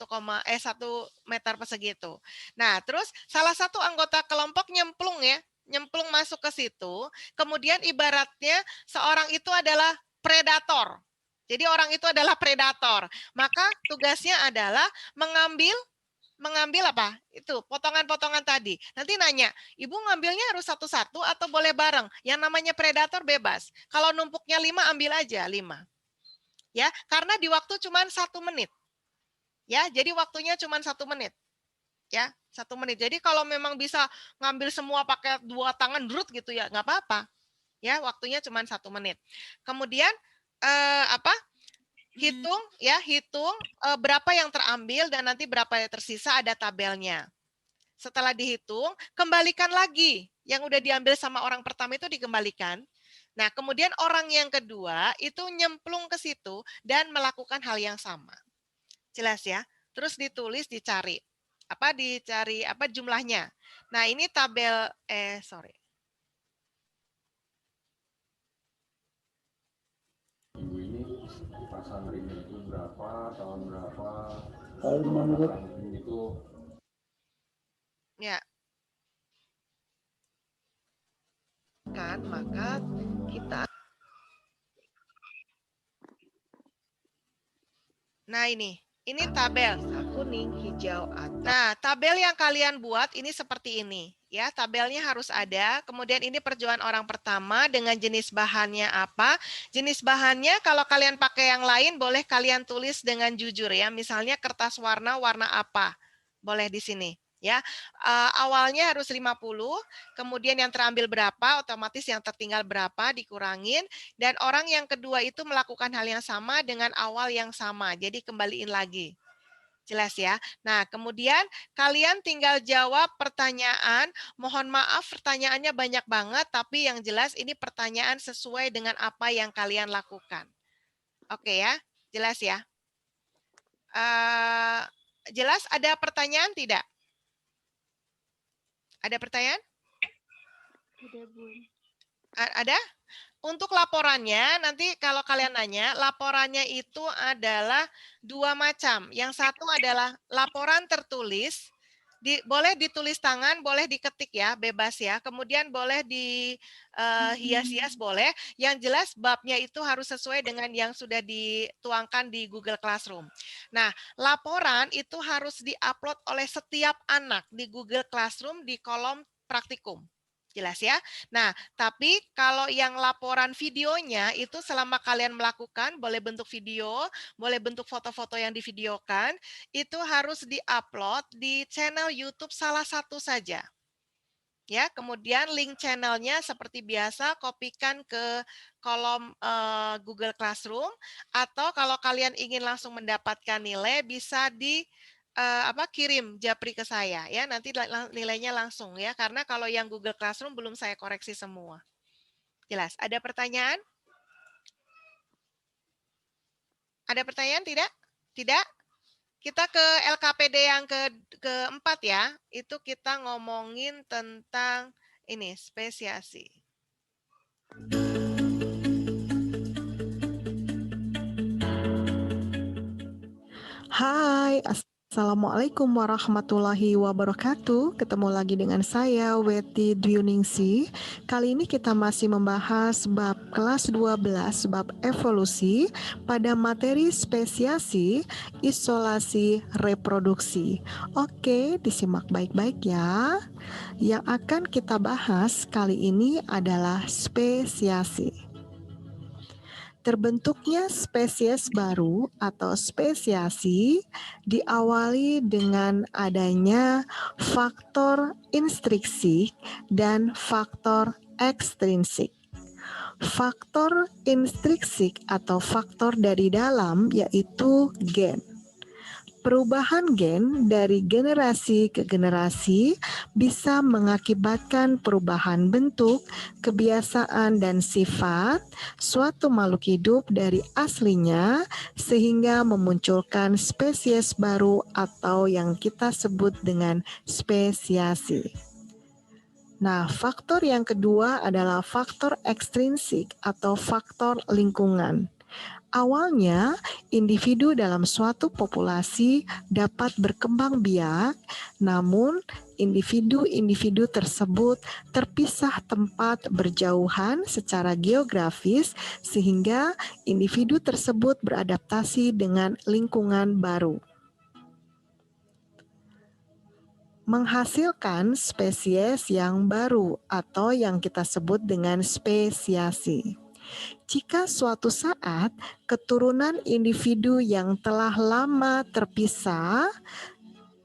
meter persegi itu. Nah, terus salah satu anggota kelompok nyemplung ya, nyemplung masuk ke situ. Kemudian ibaratnya seorang itu adalah predator. Jadi orang itu adalah predator. Maka tugasnya adalah mengambil apa? Itu potongan-potongan tadi. Nanti nanya, Ibu ngambilnya harus satu-satu atau boleh bareng? Yang namanya predator bebas. Kalau numpuknya 5 ambil aja 5. Ya, karena di waktu cuma 1 menit. Ya, jadi waktunya cuma 1 menit. Ya, 1 menit. Jadi kalau memang bisa ngambil semua pakai 2 tangan drut gitu ya, nggak apa-apa. Ya, waktunya cuma 1 menit. Kemudian hitung berapa yang terambil dan nanti berapa yang tersisa, ada tabelnya. Setelah dihitung, kembalikan lagi. Yang udah diambil sama orang pertama itu dikembalikan. Nah, kemudian orang yang kedua itu nyemplung ke situ dan melakukan hal yang sama. Jelas ya? Terus ditulis, dicari jumlahnya. Nah, ini tabel Ini pasang ring itu berapa, tahun berapa? Kalau menurut itu ya. Kan maka kita Nah, ini tabel kuning, hijau, atau. Nah, tabel yang kalian buat ini seperti ini, ya. Tabelnya harus ada. Kemudian ini perjuangan orang pertama dengan jenis bahannya apa? Jenis bahannya kalau kalian pakai yang lain boleh kalian tulis dengan jujur ya. Misalnya kertas warna apa? Boleh di sini. Ya, awalnya harus 50, kemudian yang terambil berapa, otomatis yang tertinggal berapa dikurangin, dan orang yang kedua itu melakukan hal yang sama dengan awal yang sama, jadi kembaliin lagi. Jelas ya? Nah, kemudian kalian tinggal jawab pertanyaan, mohon maaf pertanyaannya banyak banget, tapi yang jelas ini pertanyaan sesuai dengan apa yang kalian lakukan. Oke ya, jelas ya? Jelas, ada pertanyaan tidak? Ada pertanyaan? Ada? Untuk laporannya, nanti kalau kalian nanya, laporannya itu adalah 2 macam. Yang satu adalah laporan tertulis, boleh ditulis tangan, boleh diketik ya, bebas ya. Kemudian boleh dihias-hias boleh. Yang jelas babnya itu harus sesuai dengan yang sudah dituangkan di Google Classroom. Nah, laporan itu harus diupload oleh setiap anak di Google Classroom di kolom praktikum. Jelas ya? Nah, tapi kalau yang laporan videonya itu selama kalian melakukan, boleh bentuk video, boleh bentuk foto-foto yang divideokan, itu harus diupload di channel YouTube salah satu saja. Ya, kemudian link channelnya seperti biasa kopikan ke kolom Google Classroom, atau kalau kalian ingin langsung mendapatkan nilai bisa kirim japri ke saya ya, nanti nilainya langsung ya, karena kalau yang Google Classroom belum saya koreksi semua. Jelas. Ada pertanyaan? Ada pertanyaan tidak? Tidak? Kita ke LKPD yang keempat ya. Itu kita ngomongin tentang ini, spesiasi. Hai, Assalamualaikum warahmatullahi wabarakatuh. Ketemu lagi dengan saya, Weti Dwiningsih. Kali ini kita masih membahas bab kelas 12, bab evolusi pada materi spesiasi, isolasi, reproduksi. Oke, disimak baik-baik ya. Yang akan kita bahas kali ini adalah spesiasi. Terbentuknya spesies baru atau spesiasi diawali dengan adanya faktor intrinsik dan faktor ekstrinsik. Faktor intrinsik atau faktor dari dalam yaitu gen. Perubahan gen dari generasi ke generasi bisa mengakibatkan perubahan bentuk, kebiasaan, dan sifat suatu makhluk hidup dari aslinya sehingga memunculkan spesies baru atau yang kita sebut dengan spesiasi. Nah, faktor yang kedua adalah faktor ekstrinsik atau faktor lingkungan. Awalnya, individu dalam suatu populasi dapat berkembang biak, namun individu-individu tersebut terpisah tempat berjauhan secara geografis sehingga individu tersebut beradaptasi dengan lingkungan baru, menghasilkan spesies yang baru atau yang kita sebut dengan spesiasi. Jika suatu saat keturunan individu yang telah lama terpisah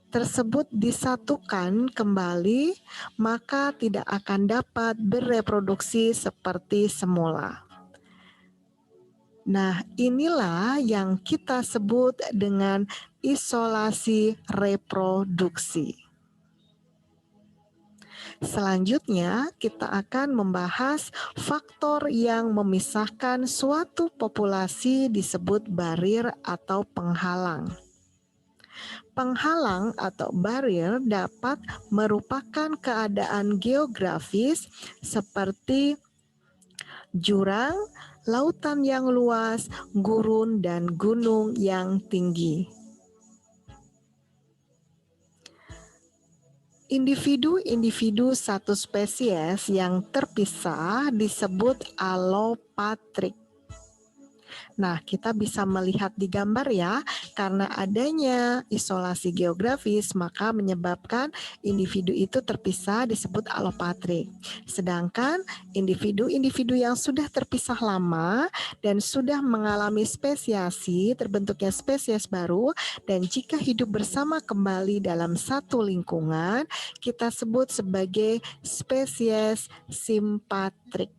tersebut disatukan kembali, maka tidak akan dapat bereproduksi seperti semula. Nah, inilah yang kita sebut dengan isolasi reproduksi. Selanjutnya, kita akan membahas faktor yang memisahkan suatu populasi disebut barier atau penghalang. Penghalang atau barier dapat merupakan keadaan geografis seperti jurang, lautan yang luas, gurun, dan gunung yang tinggi. Individu-individu satu spesies yang terpisah disebut alopatrik. Nah, kita bisa melihat di gambar ya, karena adanya isolasi geografis, maka menyebabkan individu itu terpisah disebut alopatrik. Sedangkan individu-individu yang sudah terpisah lama dan sudah mengalami spesiasi, terbentuknya spesies baru, dan jika hidup bersama kembali dalam satu lingkungan, kita sebut sebagai spesies simpatrik.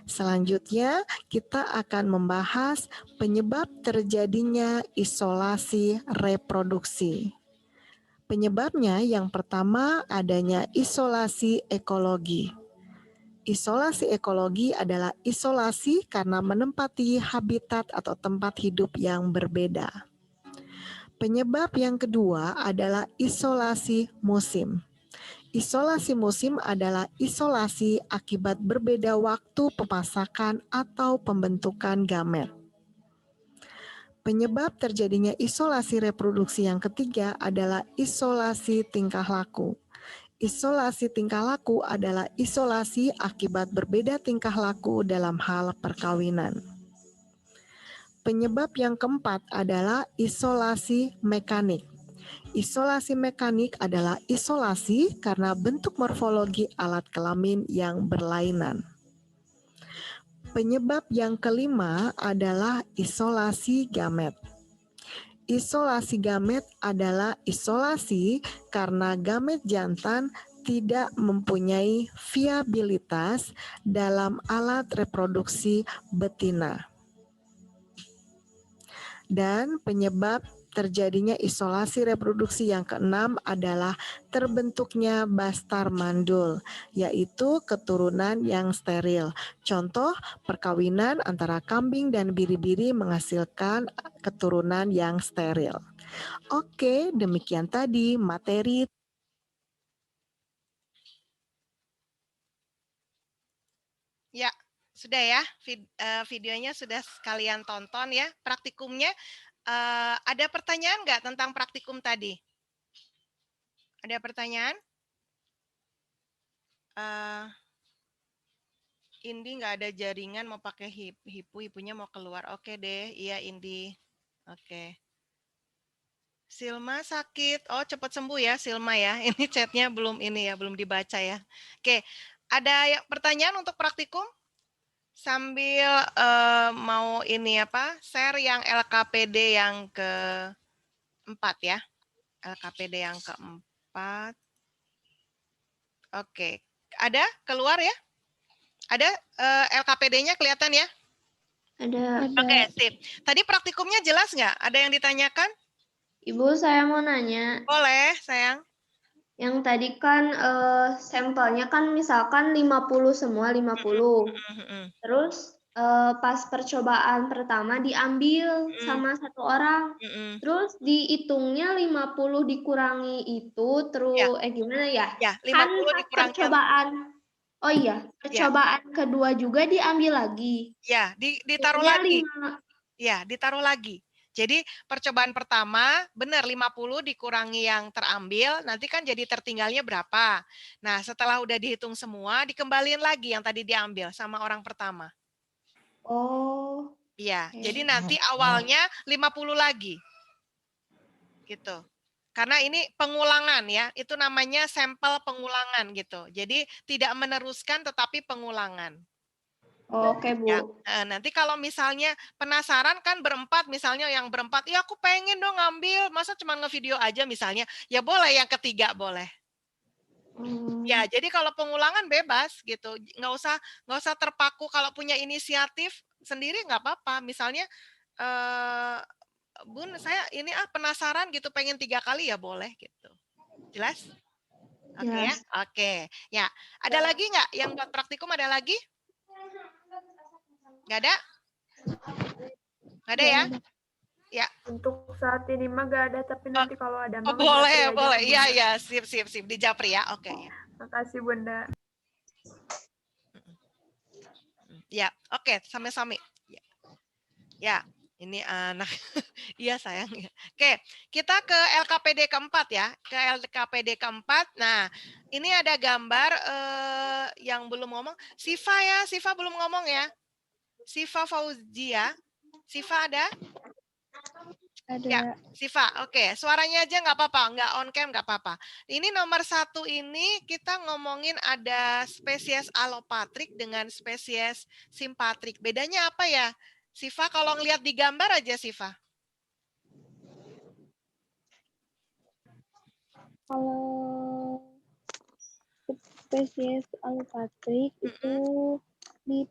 Selanjutnya, kita akan membahas penyebab terjadinya isolasi reproduksi. Penyebabnya yang pertama adanya isolasi ekologi. Isolasi ekologi adalah isolasi karena menempati habitat atau tempat hidup yang berbeda. Penyebab yang kedua adalah isolasi musim. Isolasi musim adalah isolasi akibat berbeda waktu pemasakan atau pembentukan gamet. Penyebab terjadinya isolasi reproduksi yang ketiga adalah isolasi tingkah laku. Isolasi tingkah laku adalah isolasi akibat berbeda tingkah laku dalam hal perkawinan. Penyebab yang keempat adalah isolasi mekanik. Isolasi mekanik adalah isolasi karena bentuk morfologi alat kelamin yang berlainan. Penyebab yang kelima adalah isolasi gamet. Isolasi gamet adalah isolasi karena gamet jantan tidak mempunyai viabilitas dalam alat reproduksi betina. Dan penyebab terjadinya isolasi reproduksi yang keenam adalah terbentuknya bastar mandul, yaitu keturunan yang steril. Contoh, perkawinan antara kambing dan biri-biri menghasilkan keturunan yang steril. Oke, demikian tadi materi. Ya, sudah ya. Videonya sudah sekalian tonton ya. Praktikumnya, ada pertanyaan nggak tentang praktikum tadi? Ada pertanyaan? Indi nggak ada jaringan, mau pakai hipunya mau keluar. Oke deh, iya Indi. Oke. Silma sakit. Oh, cepat sembuh ya Silma ya. Ini chatnya belum ini ya, belum dibaca ya. Oke, ada pertanyaan untuk praktikum? Sambil mau ini apa? Share yang LKPD yang keempat ya. LKPD yang keempat. Oke. Ada keluar ya? Ada LKPD-nya kelihatan ya? Ada. Oke, sip. Tadi praktikumnya jelas nggak? Ada yang ditanyakan? Ibu, saya mau nanya. Boleh, sayang. Yang tadi kan sampelnya kan misalkan 50 semua, 50. Terus pas percobaan pertama diambil sama satu orang. Terus dihitungnya 50 dikurangi itu, terus gimana ya? Ya, 50 kan pas dikurangi percobaan. Oh iya, percobaan kedua juga diambil lagi. Ya, ditaruh lagi. Ya, ditaruh lagi. Jadi percobaan pertama benar 50 dikurangi yang terambil, nanti kan jadi tertinggalnya berapa. Nah, setelah udah dihitung semua, dikembaliin lagi yang tadi diambil sama orang pertama. Oh. Iya, jadi nanti awalnya 50 lagi. Gitu. Karena ini pengulangan ya, itu namanya sampel pengulangan gitu. Jadi tidak meneruskan tetapi pengulangan. Oke, Bu. Ya, nanti kalau misalnya penasaran kan berempat, misalnya yang berempat, ya aku pengen dong ngambil, masa cuma ngevideo aja misalnya, ya boleh yang ketiga boleh. Ya, jadi kalau pengulangan bebas gitu, nggak usah terpaku. Kalau punya inisiatif sendiri nggak apa-apa. Misalnya, Bun, saya ini penasaran gitu, pengen 3 kali ya boleh gitu. Jelas? Oke ya, oke. Ya, ada lagi nggak yang buat praktikum? Ada lagi? Nggak ada? Nggak ada ya? Ya. Untuk saat ini mah nggak ada, tapi nanti kalau ada mah boleh. Iya, sip. Di Japri ya. Oke. Makasih Bunda. Ya, oke, sama-sama. Ya, ini anak. Iya sayang. Oke, kita ke LKPD keempat ya. Ke LKPD keempat. Nah, ini ada gambar yang belum ngomong. Siva belum ngomong ya. Siva Fauzia. Siva ada? Ada. Ya, Siva. Oke, suaranya aja nggak apa-apa, nggak on cam nggak apa-apa. Ini nomor 1 ini kita ngomongin ada spesies alopatrik dengan spesies simpatrik. Bedanya apa ya? Siva, kalau ngelihat di gambar aja, Siva. Kalau spesies alopatrik itu di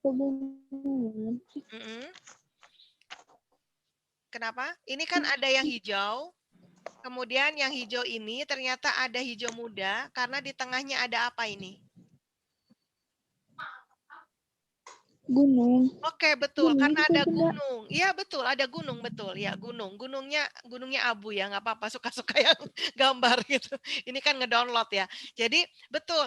pegunungan. Kenapa? Ini kan ada yang hijau, kemudian yang hijau ini ternyata ada hijau muda, karena di tengahnya ada apa ini? Gunung. Oke, betul, karena ada gunung. Iya, betul, ada gunung, betul. Ya, gunung. Gunungnya abu ya, nggak apa-apa, suka-suka yang gambar gitu. Ini kan ngedownload ya. Jadi, betul,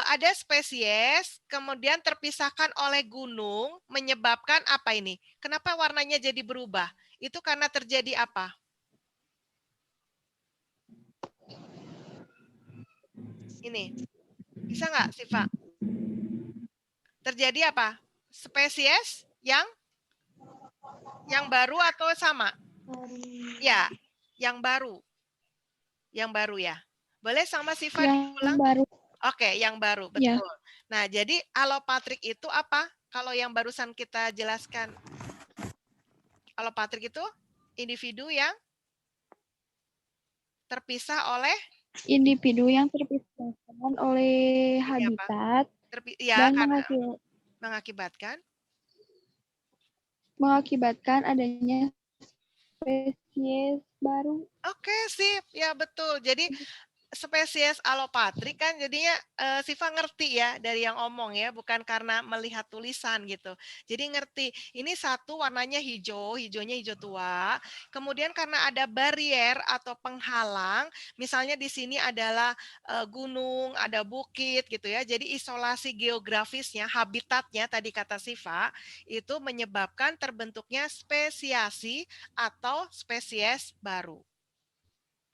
ada spesies, kemudian terpisahkan oleh gunung, menyebabkan apa ini? Kenapa warnanya jadi berubah? Itu karena terjadi apa? Ini. Bisa nggak, Siva? Terjadi apa? Spesies yang baru atau sama? Ya, yang baru. Yang baru ya. Boleh sama Siva diulang? Baru. Oke, yang baru, betul. Ya. Nah, jadi alopatrik itu apa? Kalau yang barusan kita jelaskan. Alopatrik itu individu yang terpisah oleh? Individu yang terpisahkan oleh habitat dan mengakibatkan adanya spesies spesies baru. Oke, sip. Ya, betul. Jadi spesies alopatrik kan jadinya Siva ngerti ya dari yang omong ya, bukan karena melihat tulisan gitu. Jadi ngerti, ini satu warnanya hijau, hijaunya hijau tua. Kemudian karena ada barrier atau penghalang, misalnya di sini adalah gunung, ada bukit gitu ya. Jadi isolasi geografisnya, habitatnya tadi kata Siva, itu menyebabkan terbentuknya spesiasi atau spesies baru.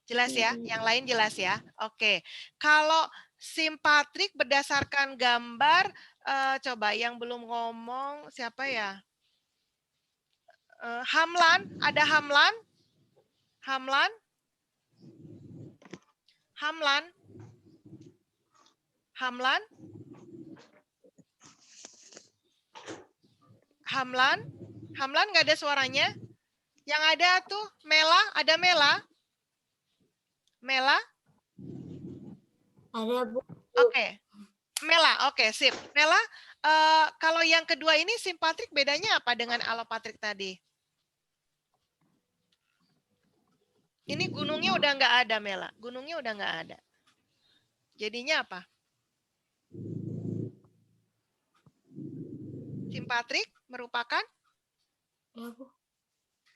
Jelas ya? Yang lain jelas ya? Oke. Kalau simpatrik berdasarkan gambar, coba yang belum ngomong siapa ya? Hamlan, ada Hamlan? Hamlan? Hamlan? Hamlan? Hamlan? Hamlan nggak ada suaranya? Yang ada tuh Mela, ada Mela? Mela? Ada, Bu. Oke. Mela, oke, sip. Mela, kalau yang kedua ini simpatrik bedanya apa dengan alopatrik tadi? Ini gunungnya udah nggak ada, Mela. Gunungnya udah nggak ada. Jadinya apa? Simpatrik merupakan?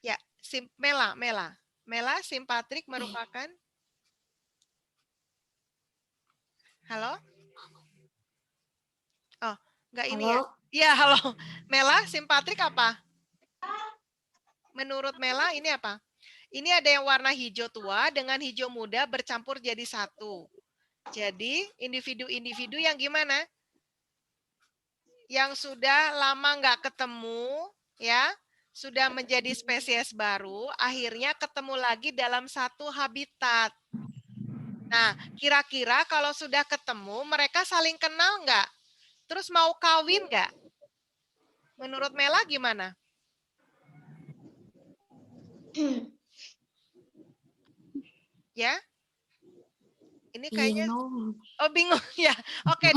Ya, Mela. Mela, simpatrik merupakan? Halo? Oh, nggak ini ya? Iya, halo. Mela, simpatrik apa? Menurut Mela ini apa? Ini ada yang warna hijau tua dengan hijau muda bercampur jadi satu. Jadi individu-individu yang gimana? Yang sudah lama nggak ketemu, ya, sudah menjadi spesies baru, akhirnya ketemu lagi dalam satu habitat. Nah, kira-kira kalau sudah ketemu, mereka saling kenal nggak? Terus mau kawin nggak? Menurut Mela gimana? Ya? Ini kayaknya oh bingung ya. Oke,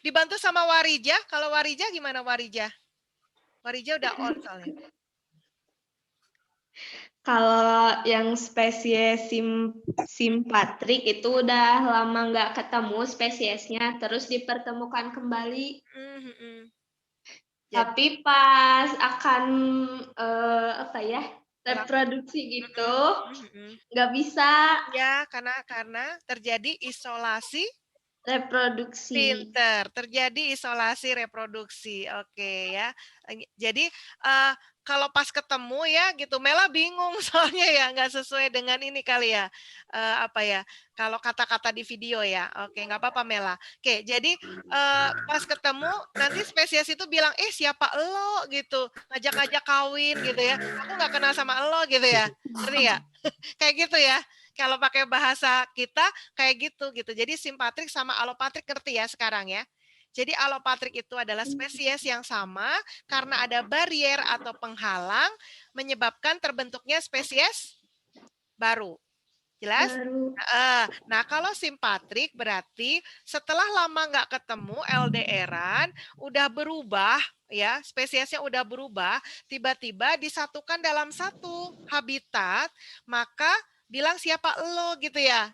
dibantu sama Warija. Kalau Warija gimana Warija? Warija udah on soalnya. Kalau yang spesies simpatrik itu udah lama nggak ketemu spesiesnya, terus dipertemukan kembali. Tapi pas akan apa ya, reproduksi gitu, nggak bisa. Ya, karena terjadi isolasi reproduksi. Pinter, terjadi isolasi reproduksi. Oke ya. Jadi kalau pas ketemu ya gitu, Mela bingung soalnya ya nggak sesuai dengan ini kali ya. Apa ya? Kalau kata-kata di video ya. Oke, nggak apa-apa Mela. Oke, jadi pas ketemu nanti spesies itu bilang, siapa elo gitu, ngajak-ngajak kawin gitu ya. Aku nggak kenal sama elo gitu ya. Ngerti ya? Kayak gitu ya. Kalau pakai bahasa kita kayak gitu. Jadi simpatrik sama alopatrik ngerti ya sekarang ya. Jadi alopatrik itu adalah spesies yang sama karena ada barrier atau penghalang menyebabkan terbentuknya spesies baru. Jelas? Nah, kalau simpatrik berarti setelah lama nggak ketemu LDR-an, udah berubah ya, spesiesnya udah berubah, tiba-tiba disatukan dalam satu habitat, maka bilang siapa lo gitu ya.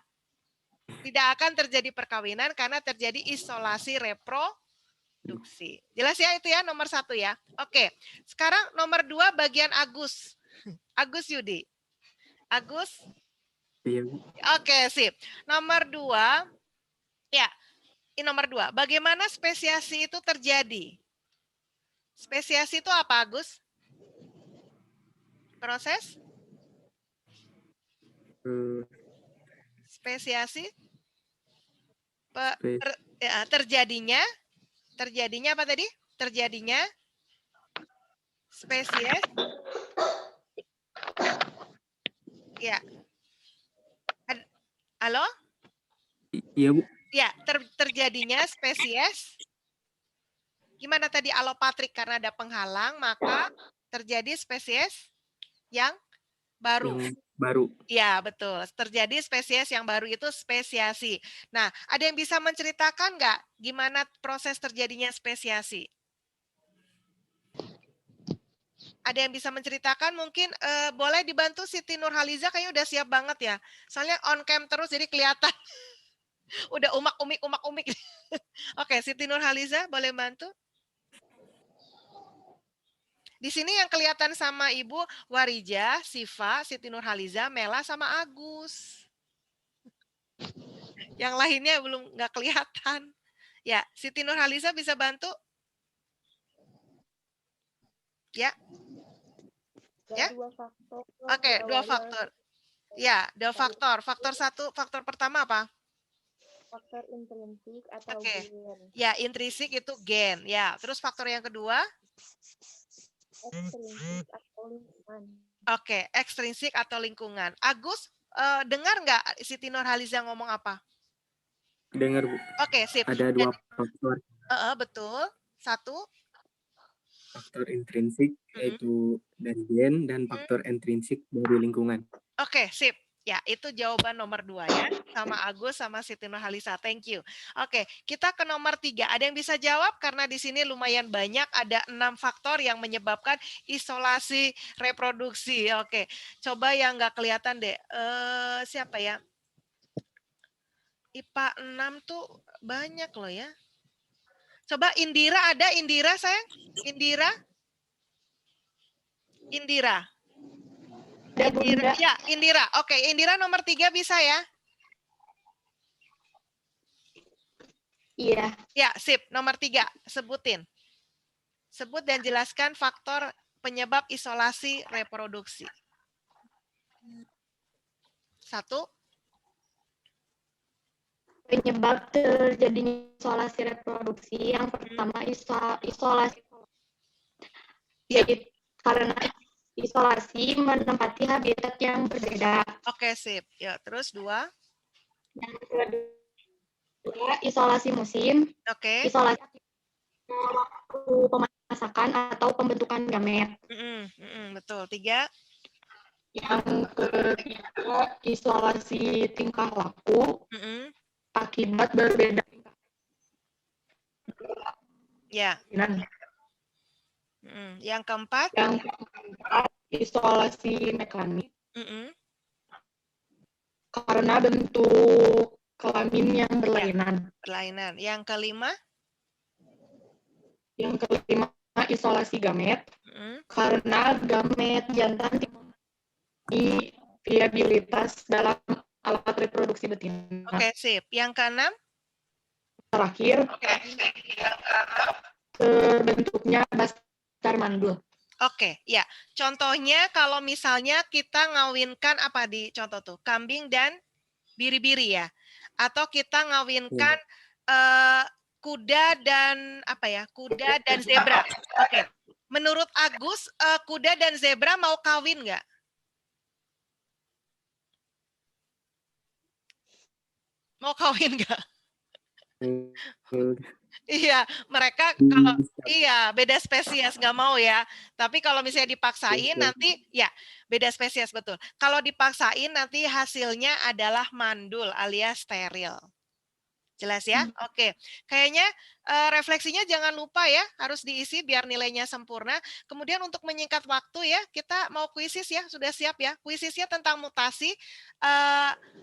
Tidak akan terjadi perkawinan karena terjadi isolasi reproduksi. Jelas ya itu ya nomor 1 ya. Oke, sekarang nomor 2 bagian Agus. Agus Yudi. Agus? Oke, sip. Nomor 2, ya, ini nomor 2. Bagaimana spesiasi itu terjadi? Spesiasi itu apa, Agus? Proses? Spesiasi? Terjadinya apa tadi? Terjadinya spesies? Ya. Halo? Iya, Bu. Ya, terjadinya spesies. Gimana tadi alopatrik karena ada penghalang, maka terjadi spesies yang baru. Ya, betul. Terjadi spesies yang baru itu spesiasi. Nah, ada yang bisa menceritakan nggak gimana proses terjadinya spesiasi? Ada yang bisa menceritakan? Mungkin boleh dibantu Siti Nurhaliza, kayaknya udah siap banget ya. Soalnya on cam terus jadi kelihatan. Udah umak-umik. Oke, Siti Nurhaliza boleh bantu? Di sini yang kelihatan sama Ibu Warija, Siva, Siti Nurhaliza, Mela sama Agus. Yang lainnya belum nggak kelihatan. Ya, Siti Nurhaliza bisa bantu? Ya. Ya. Oke, 2 faktor. Ya, 2 faktor. Faktor 1, faktor pertama apa? Faktor intrinsik atau Oke. gen. Ya, intrinsik itu gen. Ya, terus faktor yang kedua? Ekstrinsik atau lingkungan. Oke, ekstrinsik atau lingkungan. Agus, dengar nggak Siti Nurhaliza ngomong apa? Dengar, Bu. Oke, sip. Ada 2 faktor. Betul. 1. Faktor intrinsik yaitu dari gen dan faktor intrinsik dari lingkungan. Oke, sip. Ya, itu jawaban nomor 2 ya. Sama Agus, sama Siti Nurhaliza. Thank you. Oke, kita ke nomor 3. Ada yang bisa jawab? Karena di sini lumayan banyak. Ada 6 faktor yang menyebabkan isolasi reproduksi. Oke, coba yang nggak kelihatan deh. Siapa ya? IPA 6 tuh banyak loh ya. Coba Indira ada? Indira sayang? Indira? Indira. Ya, Indira. Oke, Indira nomor 3 bisa ya? Iya. Ya, sip. Nomor 3, sebutin. Sebut dan jelaskan faktor penyebab isolasi reproduksi. 1. Penyebab terjadinya isolasi reproduksi yang pertama isolasi yaitu karena isolasi menempati habitat yang berbeda. Oke, sip. Ya, terus 2. Yang kedua, isolasi musim. Oke. Isolasi waktu pemasakan atau pembentukan gamet. Betul. 3. Yang ketiga, isolasi tingkah laku akibat berbeda. Ya. Yang keempat? Yang keempat, isolasi mekanik. Karena bentuk kelamin yang berlainan. Berlainan. Yang kelima? Yang kelima, isolasi gamet. Karena gamet jantan memiliki viabilitas dalam alat reproduksi betina. Oke, sip. Yang keenam? Terakhir, terbentuknya bastar mandul. Oke, ya. Contohnya kalau misalnya kita ngawinkan apa di contoh tuh? Kambing dan biri-biri ya. Atau kita ngawinkan kuda dan apa ya? Kuda dan zebra. Oke. Menurut Agus, kuda dan zebra mau kawin nggak? Mau kawin nggak? Iya, mereka kalau beda spesies nggak mau ya. Tapi kalau misalnya dipaksain nanti ya beda spesies betul. Kalau dipaksain nanti hasilnya adalah mandul alias steril. Jelas ya? Oke. Kayaknya refleksinya jangan lupa ya, harus diisi biar nilainya sempurna. Kemudian untuk menyingkat waktu ya, kita mau kuisis ya, sudah siap ya? Kuisisnya tentang mutasi.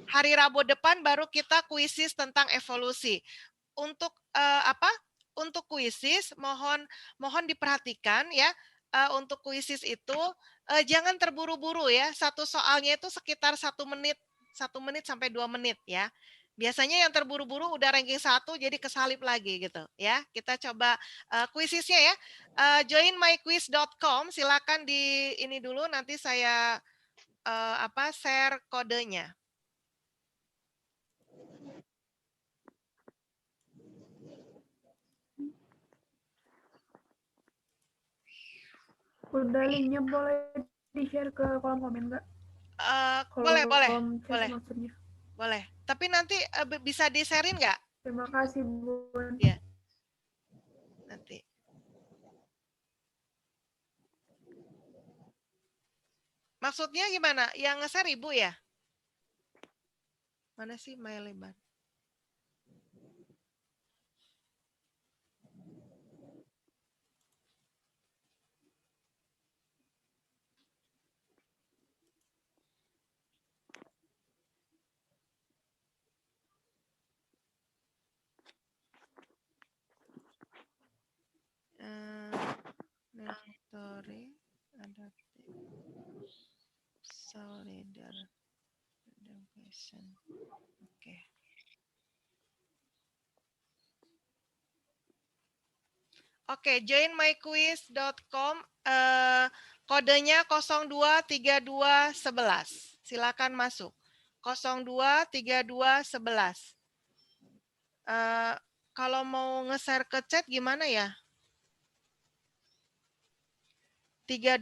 Hari Rabu depan baru kita kuisis tentang evolusi. Untuk Untuk kuisis mohon diperhatikan ya. Untuk kuisis itu jangan terburu-buru ya. Satu soalnya itu sekitar 1 menit sampai 2 menit ya. Biasanya yang terburu-buru udah ranking 1 jadi kesalip lagi gitu ya. Kita coba kuisisnya ya. Join myquiz.com, silakan di ini dulu nanti saya share kodenya. Udah, linknya boleh di-share ke kolom komen nggak? Boleh. Maksudnya. Boleh. Tapi nanti bisa di-share-in nggak? Terima kasih, Bun. Ya. Nanti. Maksudnya gimana? Yang nge-share Ibu ya? Mana sih Maya Lebar? Story, adaptive, solidar, education. Oke. Oke, joinmyquiz.com, kodenya 023211. Silakan masuk. 023211. Kalau mau nge-share ke chat gimana ya? 32.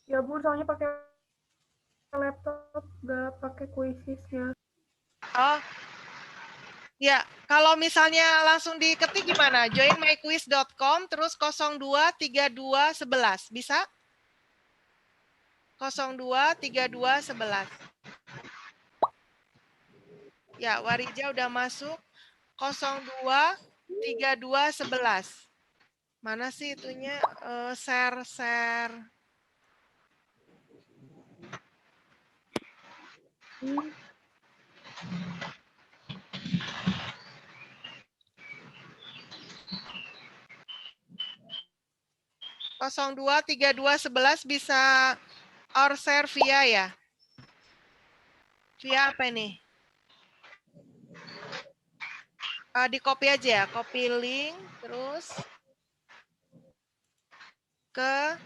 Ya Bu, soalnya pakai laptop, nggak pakai Quiziznya. Oh, ya. Kalau misalnya langsung diketik gimana? Joinmyquiz.com terus 023211. Bisa? 023211. Ya, Warija udah masuk. 023211. Mana sih itunya? Share. Kosong 023211 bisa or share via ya? Via apa nih? Di copy aja ya, copy link terus ke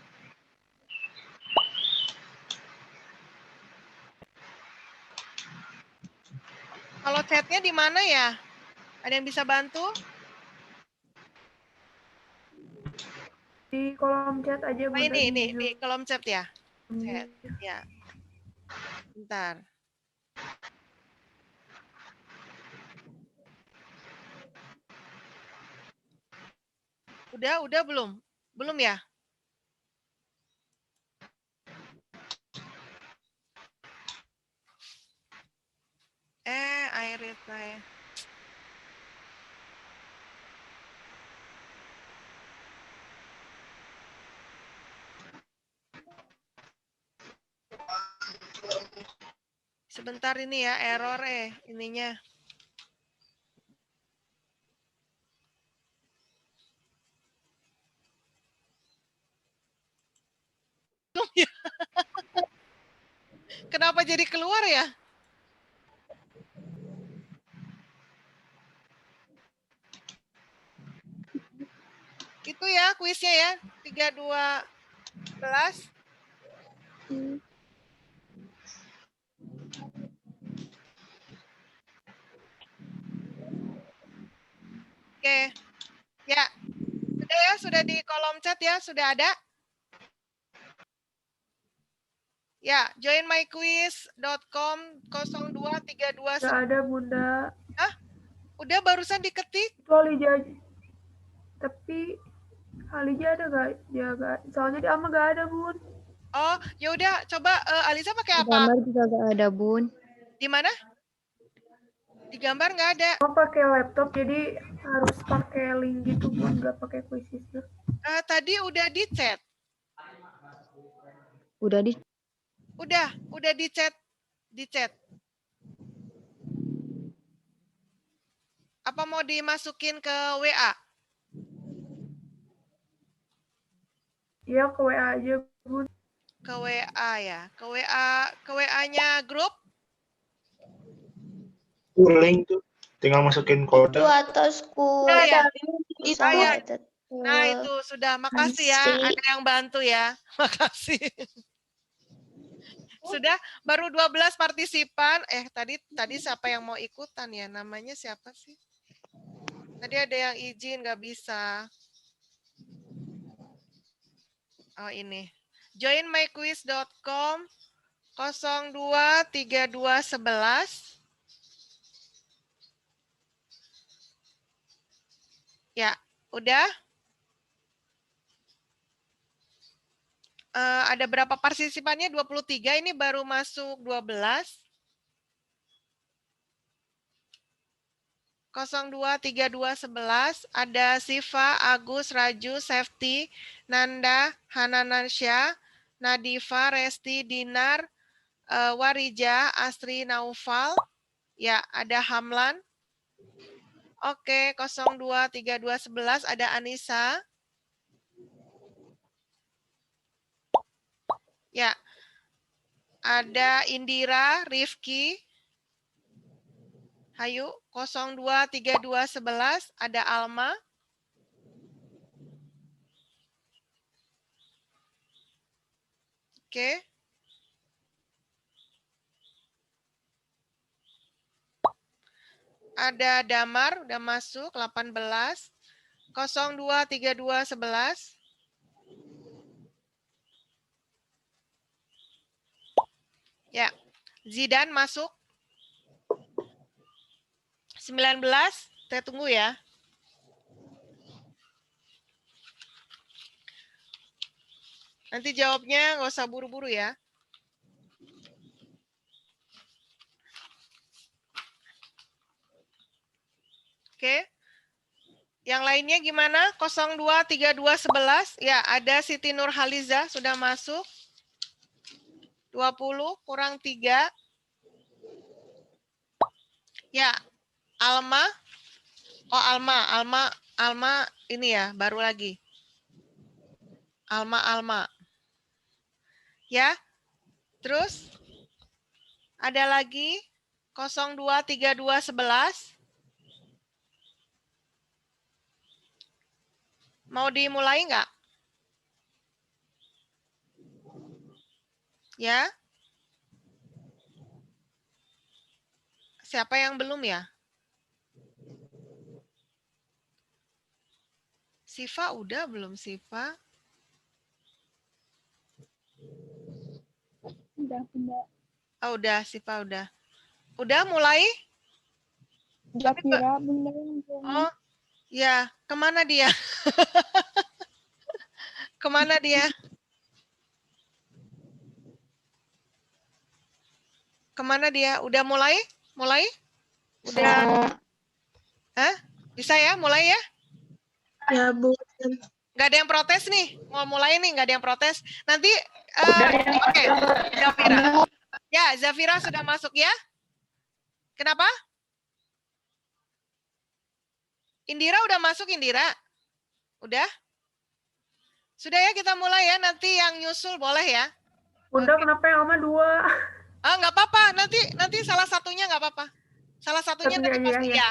kalau chatnya di mana ya? Ada yang bisa bantu? Di kolom chat aja Oh, Bunda. ini di kolom chat ya. Chat ya. Bentar. Udah belum? Belum ya? I reply. Sebentar ini ya, error ininya. Kenapa jadi keluar ya? Itu ya kuisnya ya, 3211. Oke. Ya. Sudah di kolom chat ya, sudah ada? Ya, joinmyquiz.com 0232. Nggak ada Bunda. Hah? Udah barusan diketik? Itu Alija. Tapi Alija ada nggak? Ya nggak. Soalnya di Alma nggak ada Bun. Oh, ya udah coba Aliza pakai apa? Gambar juga nggak ada Bun. Di mana? Di gambar nggak ada. Mau pakai laptop jadi harus pakai link gitu Bun, nggak pakai Quiziznya. Tadi udah di chat. Udah di chat. Di chat. Apa mau dimasukin ke WA? Iya, ke WA aja, Bun. Ke WA ya. Ke WA-nya grup? Link tuh, tinggal masukin kode. Itu atasku. Ya. Itu Ya. Nah, itu sudah. Makasih ya. Ada yang bantu ya. Makasih. Sudah baru 12 partisipan. Tadi siapa yang mau ikutan ya? Namanya siapa sih? Tadi ada yang izin nggak bisa. Oh, ini. Joinmyquiz.com 023211. Ya, udah? Ada berapa partisipannya? 23, ini baru masuk 12. 023211, ada Siva, Agus, Raju, Safety, Nanda, Hananansya, Nadifa, Resti, Dinar, Warija, Astri, Naufal. Ya, ada Hamlan. Oke, 023211 ada Anissa. Ya. Ada Indira, Rifki. Hayu, 023211. Ada Alma. Oke. Ada Damar, udah masuk, 18. 023211. Ya, Zidan masuk. 19, saya tunggu ya. Nanti jawabnya nggak usah buru-buru ya. Oke. Yang lainnya gimana? 023211. Ya, ada Siti Nurhaliza sudah masuk. 20 kurang 3. Ya, Alma. Oh, Alma ini ya, baru lagi. Alma. Ya. Terus ada lagi 023211. Mau dimulai nggak? Ya. Siapa yang belum ya? Siva udah belum, Siva? Udah. Oh, udah, Siva udah. Udah mulai? Zafira, Bunda yang belum. Oh, ya. Kemana dia? Kemana dia? Kemana dia? Udah mulai? Mulai? Udah? Hah? Bisa ya? Mulai ya? Ya, Bu. Nggak ada yang protes nih. Mau mulai nih, nggak ada yang protes. Nanti, oke. Zafira. Ya, Zafira sudah masuk ya? Kenapa? Indira udah masuk, Indira? Udah? Sudah ya, kita mulai ya. Nanti yang nyusul boleh ya? Bunda, kenapa yang Oma 2? Ah, nggak apa-apa. Nanti salah satunya nggak apa-apa. Salah satunya Satunya tapi pasti aja, ya,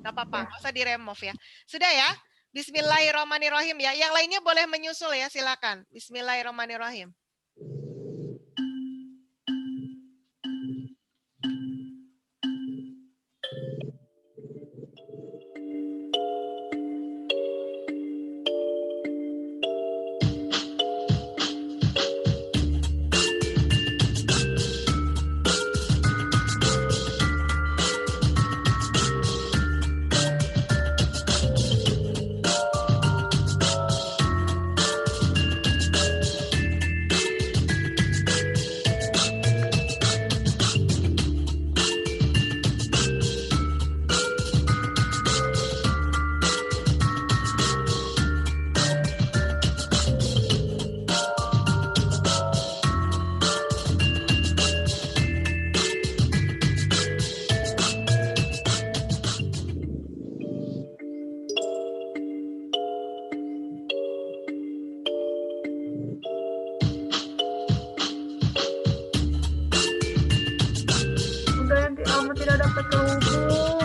nggak apa-apa. Nggak usah di-remove ya. Sudah ya? Bismillahirrahmanirrahim ya. Yang lainnya boleh menyusul ya, silakan. Bismillahirrahmanirrahim. Bunda, nanti Oma tidak dapat terhubung.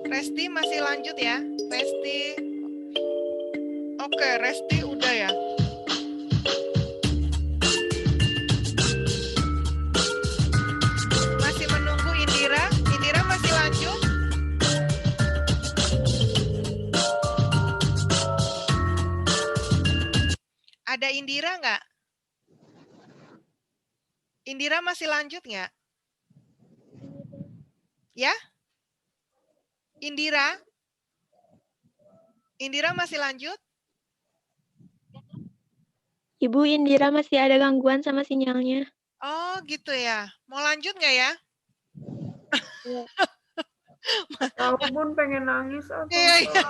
Resti masih lanjut ya. Resti. Oke, Resti udah ya. Masih menunggu Indira. Indira masih lanjut. Ada Indira nggak? Indira masih lanjut nggak? Ya? Indira? Indira masih lanjut? Ibu Indira masih ada gangguan sama sinyalnya. Oh gitu ya. Mau lanjut nggak ya? Tahu Bun pengen nangis atau Iya.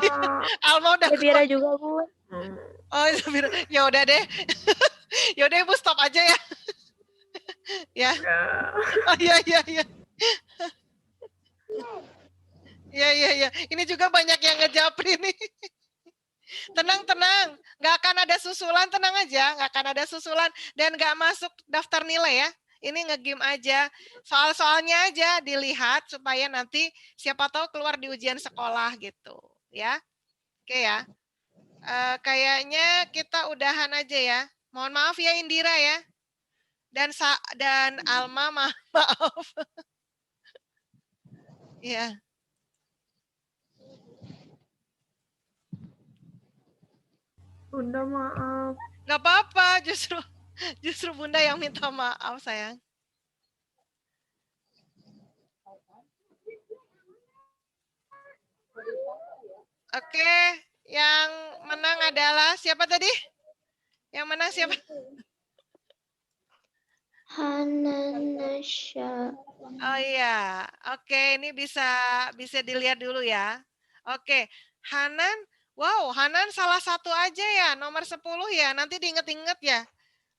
Alma udah. Bira juga Bun. Oh ya udah deh. Ya udah Ibu stop aja ya. Ya. Oh iya. Iya. Ini juga banyak yang ngejapri nih. Tenang. Nggak akan ada susulan, tenang aja. Nggak akan ada susulan dan nggak masuk daftar nilai ya. Ini nge-game aja. Soal-soalnya aja dilihat supaya nanti siapa tahu keluar di ujian sekolah gitu. Ya. Oke ya. Kayaknya kita udahan aja ya. Mohon maaf ya Indira ya. Dan Alma maaf. Ya. Bunda maaf. Gak apa-apa, justru Bunda yang minta maaf sayang. Oke, yang menang adalah siapa tadi? Yang menang siapa? Hananasya. Oh iya, oke ini bisa dilihat dulu ya. Oke, Hanan, wow Hanan salah satu aja ya, nomor 10 ya, nanti diinget-inget ya.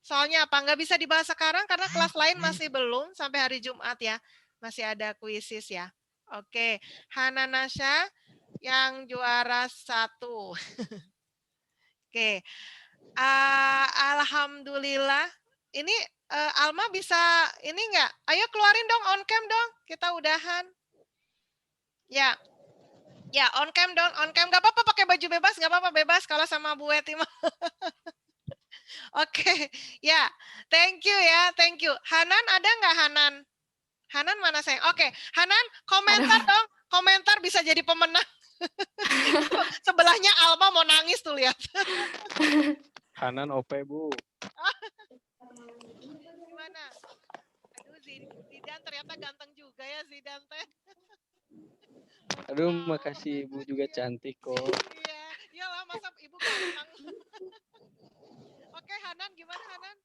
Soalnya apa? Nggak bisa dibahas sekarang karena kelas lain masih belum sampai hari Jumat ya. Masih ada kuisis ya. Oke, Hananasya yang juara 1. Oke, alhamdulillah. Ini Alma bisa ini nggak? Ayo keluarin dong on cam dong. Kita udahan. Ya, on cam dong, on cam. Nggak apa-apa pakai baju bebas, nggak apa-apa bebas kalau sama Bu Eti mah. Oke, ya, thank you ya, thank you. Hanan ada nggak Hanan? Hanan mana sayang? Oke, Hanan komentar dong, komentar bisa jadi pemenang. Sebelahnya Alma mau nangis tuh lihat. Hanan OP Bu. Gimana? Aduh Zidan ternyata ganteng juga ya Zidan teh. Aduh makasih Ibu juga cantik kok. Iya, iyalah masa Ibu ganteng. Oke Hanan gimana Hanan?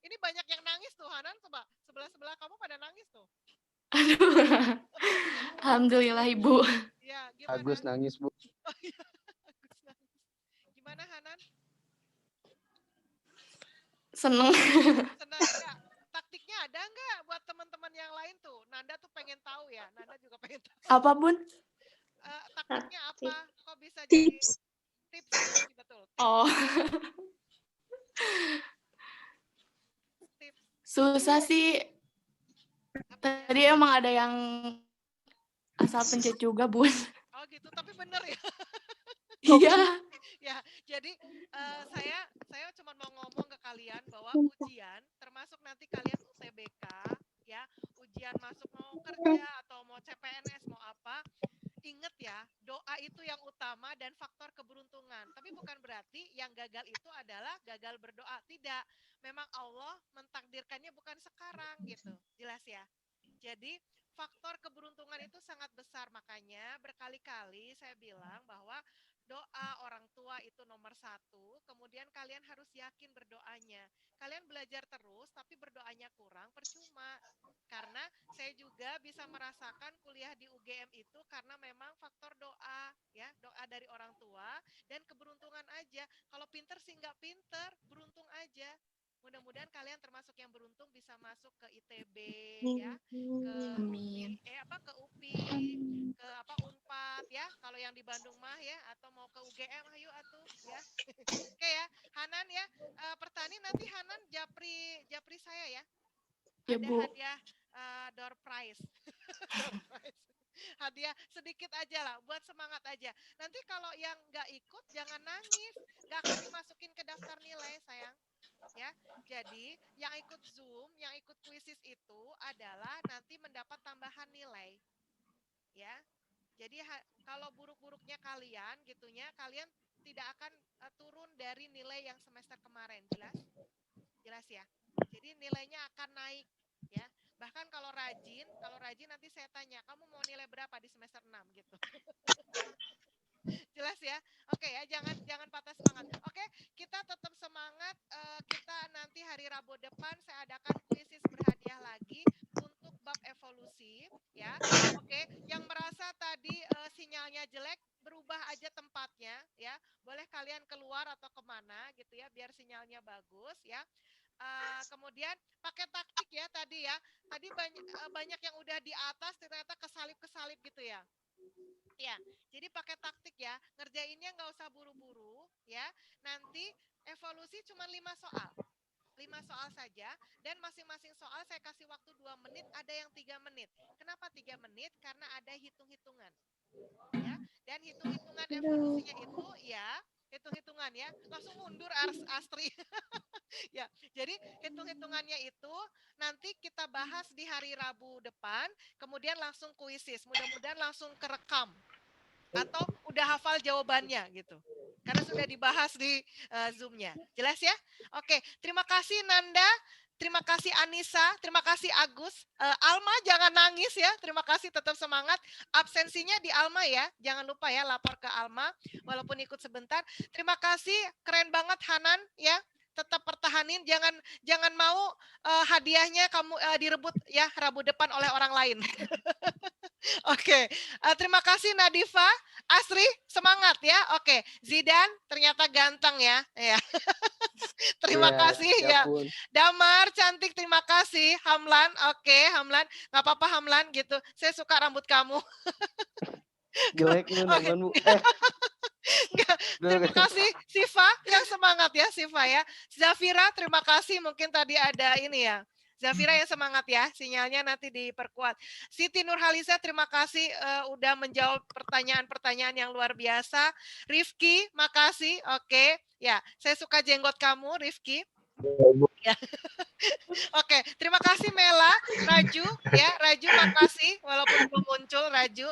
Ini banyak yang nangis tuh Hanan, coba sebelah kamu pada nangis tuh. Aduh. Alhamdulillah Ibu. Ya, gimana? Agus nangis Bu. Oh, iya. Agus nangis. Gimana Hanan? Seneng. Senang ya. Taktiknya ada nggak buat teman-teman yang lain tuh? Nanda tuh pengen tahu ya. Nanda juga pengen tahu. Apa Bun? Taktiknya apa? Kok bisa tips. Jadi tips betul. Oh. Tips. Susah sih. Tadi emang ada yang asal pencet juga, Bun. Oh gitu, tapi bener ya. Iya. Ya, jadi saya cuma mau ngomong ke kalian bahwa ujian, termasuk nanti kalian UTBK, ya, ujian masuk mau kerja atau mau CPNS mau apa, ingat ya, doa itu yang utama dan faktor keberuntungan. Tapi bukan berarti yang gagal itu adalah gagal berdoa. Tidak, memang Allah mentakdirkannya bukan sekarang gitu. Jelas ya. Jadi faktor keberuntungan itu sangat besar, makanya berkali-kali saya bilang bahwa doa orang tua itu nomor 1, kemudian kalian harus yakin berdoanya. Kalian belajar terus tapi berdoanya kurang, percuma. Karena saya juga bisa merasakan kuliah di UGM itu karena memang faktor doa, ya, doa dari orang tua dan keberuntungan aja. Kalau pinter sih nggak pinter, beruntung aja. Mudah-mudahan kalian termasuk yang beruntung bisa masuk ke ITB ya, ke UPI, ke Unpad ya. Kalau yang di Bandung mah ya, atau mau ke UGM ayo atuh ya. Oke ya, Hanan ya. Pertani nanti Hanan japri saya ya. Ya, ada Bu. hadiah door prize. Hadiah sedikit aja lah, buat semangat aja. Nanti kalau yang nggak ikut jangan nangis, nggak akan dimasukin ke daftar nilai sayang. Ya, jadi yang ikut Zoom, yang ikut kuisis itu adalah nanti mendapat tambahan nilai. Ya, jadi kalau buruk-buruknya kalian, gitunya, kalian tidak akan turun dari nilai yang semester kemarin, jelas? Jelas ya. Jadi nilainya akan naik, ya. Bahkan kalau rajin nanti saya tanya, kamu mau nilai berapa di semester 6 gitu. Jelas ya? Oke ya, jangan patah semangat. Oke, kita tetap semangat. Kita nanti hari Rabu depan saya adakan kuisis berhadiah lagi untuk bab evolusi, ya. Oke, yang merasa tadi sinyalnya jelek, berubah aja tempatnya, ya. Boleh kalian keluar atau kemana gitu ya, biar sinyalnya bagus, ya. Kemudian pakai taktik ya tadi ya. Tadi banyak yang udah di atas ternyata kesalip-kesalip gitu ya. Ya, jadi pakai taktik ya. Ngerjainnya nggak usah buru-buru ya. Nanti evolusi cuma 5 soal. 5 soal saja dan masing-masing soal saya kasih waktu 2 menit, ada yang 3 menit. Kenapa 3 menit? Karena ada hitung-hitungan. Ya, dan hitung-hitungan evolusinya itu ya, hitung-hitungan ya. Langsung mundur Astri. Ya, jadi hitung-hitungannya itu nanti kita bahas di hari Rabu depan, kemudian langsung kuisis. Mudah-mudahan langsung kerekam atau udah hafal jawabannya gitu. Karena sudah dibahas di Zoom-nya. Jelas ya? Oke, terima kasih Nanda, terima kasih Anissa, terima kasih Agus. Alma jangan nangis ya, terima kasih, tetap semangat. Absensinya di Alma ya, jangan lupa ya lapor ke Alma walaupun ikut sebentar. Terima kasih, keren banget Hanan ya. Tetap pertahanin, jangan mau hadiahnya kamu direbut ya Rabu depan oleh orang lain. Oke, terima kasih Nadifa, Asri semangat ya. Oke, Zidan ternyata ganteng ya. Ya. Terima kasih ya. Damar cantik, terima kasih. Hamlan, oke Hamlan, nggak apa-apa Hamlan gitu. Saya suka rambut kamu. Jelek lu namanya. Terima kasih Siva yang semangat ya Siva ya. Zafira terima kasih, mungkin tadi ada ini ya. Zafira yang semangat ya, sinyalnya nanti diperkuat. Siti Nurhaliza terima kasih udah menjawab pertanyaan-pertanyaan yang luar biasa. Rifki, makasih. Oke, ya saya suka jenggot kamu Rifki. Ya. Oke, terima kasih Mela, Raju ya, Raju makasih walaupun belum muncul Raju.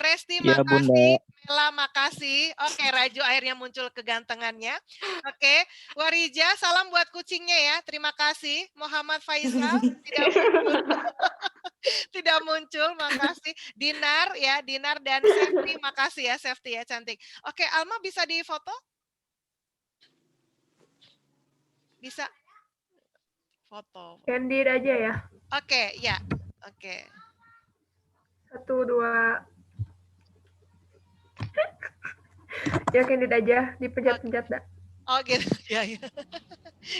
Resti makasih, Mela makasih. Oke, Raju akhirnya muncul kegantengannya. Oke, Warija salam buat kucingnya ya. Terima kasih. Muhammad Faisal tidak muncul. Tidak muncul, makasih. Dinar ya, Dinar dan Safety makasih ya, Safety ya cantik. Oke, Alma bisa difoto? Bisa foto. Candid aja ya. Oke, ya. Oke. 1, 2. Ya candid aja, dipencet-pencet dah. Oh gitu. Ya,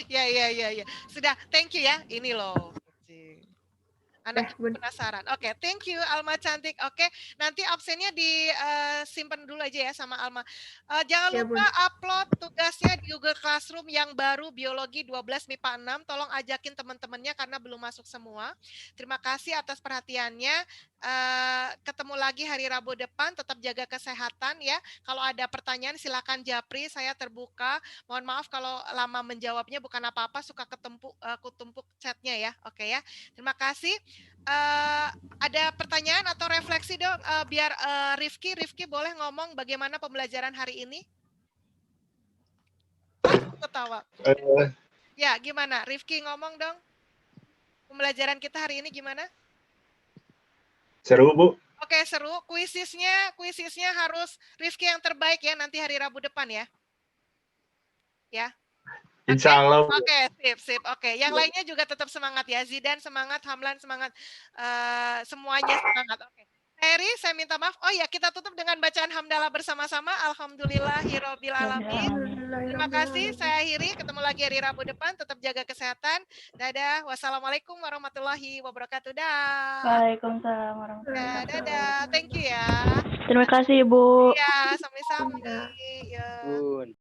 ya. Ya. Sudah, thank you ya. Ini loh. Anak penasaran. Oke, thank you Alma cantik. Oke, nanti absennya disimpan dulu aja ya sama Alma. Jangan lupa upload tugasnya di Google Classroom yang baru biologi 12 MIPA 6. Tolong ajakin teman-temannya karena belum masuk semua. Terima kasih atas perhatiannya. Ketemu lagi hari Rabu depan. Tetap jaga kesehatan ya. Kalau ada pertanyaan silakan japri. Saya terbuka. Mohon maaf kalau lama menjawabnya, bukan apa-apa. Suka ketumpuk chatnya ya. Oke ya. Terima kasih. Ada pertanyaan atau refleksi dong, biar Rifki boleh ngomong bagaimana pembelajaran hari ini? Ketawa. Ya, gimana? Rifki ngomong dong. Pembelajaran kita hari ini gimana? Seru, Bu. Oke, seru. Kuisisnya harus Rifki yang terbaik ya nanti hari Rabu depan ya. Ya. Insya Allah. Oke, sip. Oke, yang lainnya juga tetap semangat ya. Zidan semangat, Hamlan semangat, semuanya semangat. Oke. Heri, saya minta maaf. Oh ya, kita tutup dengan bacaan hamdalah bersama-sama. Alhamdulillahirabbil alamin. Terima kasih. Saya akhiri. Ketemu lagi hari Rabu depan. Tetap jaga kesehatan. Dadah. Wassalamualaikum warahmatullahi wabarakatuh. Dah. Waalaikumsalam warahmatullahi wabarakatuh. Dadah. Thank you ya. Terima kasih, Ibu. Ya, sampai-sampai. Ya.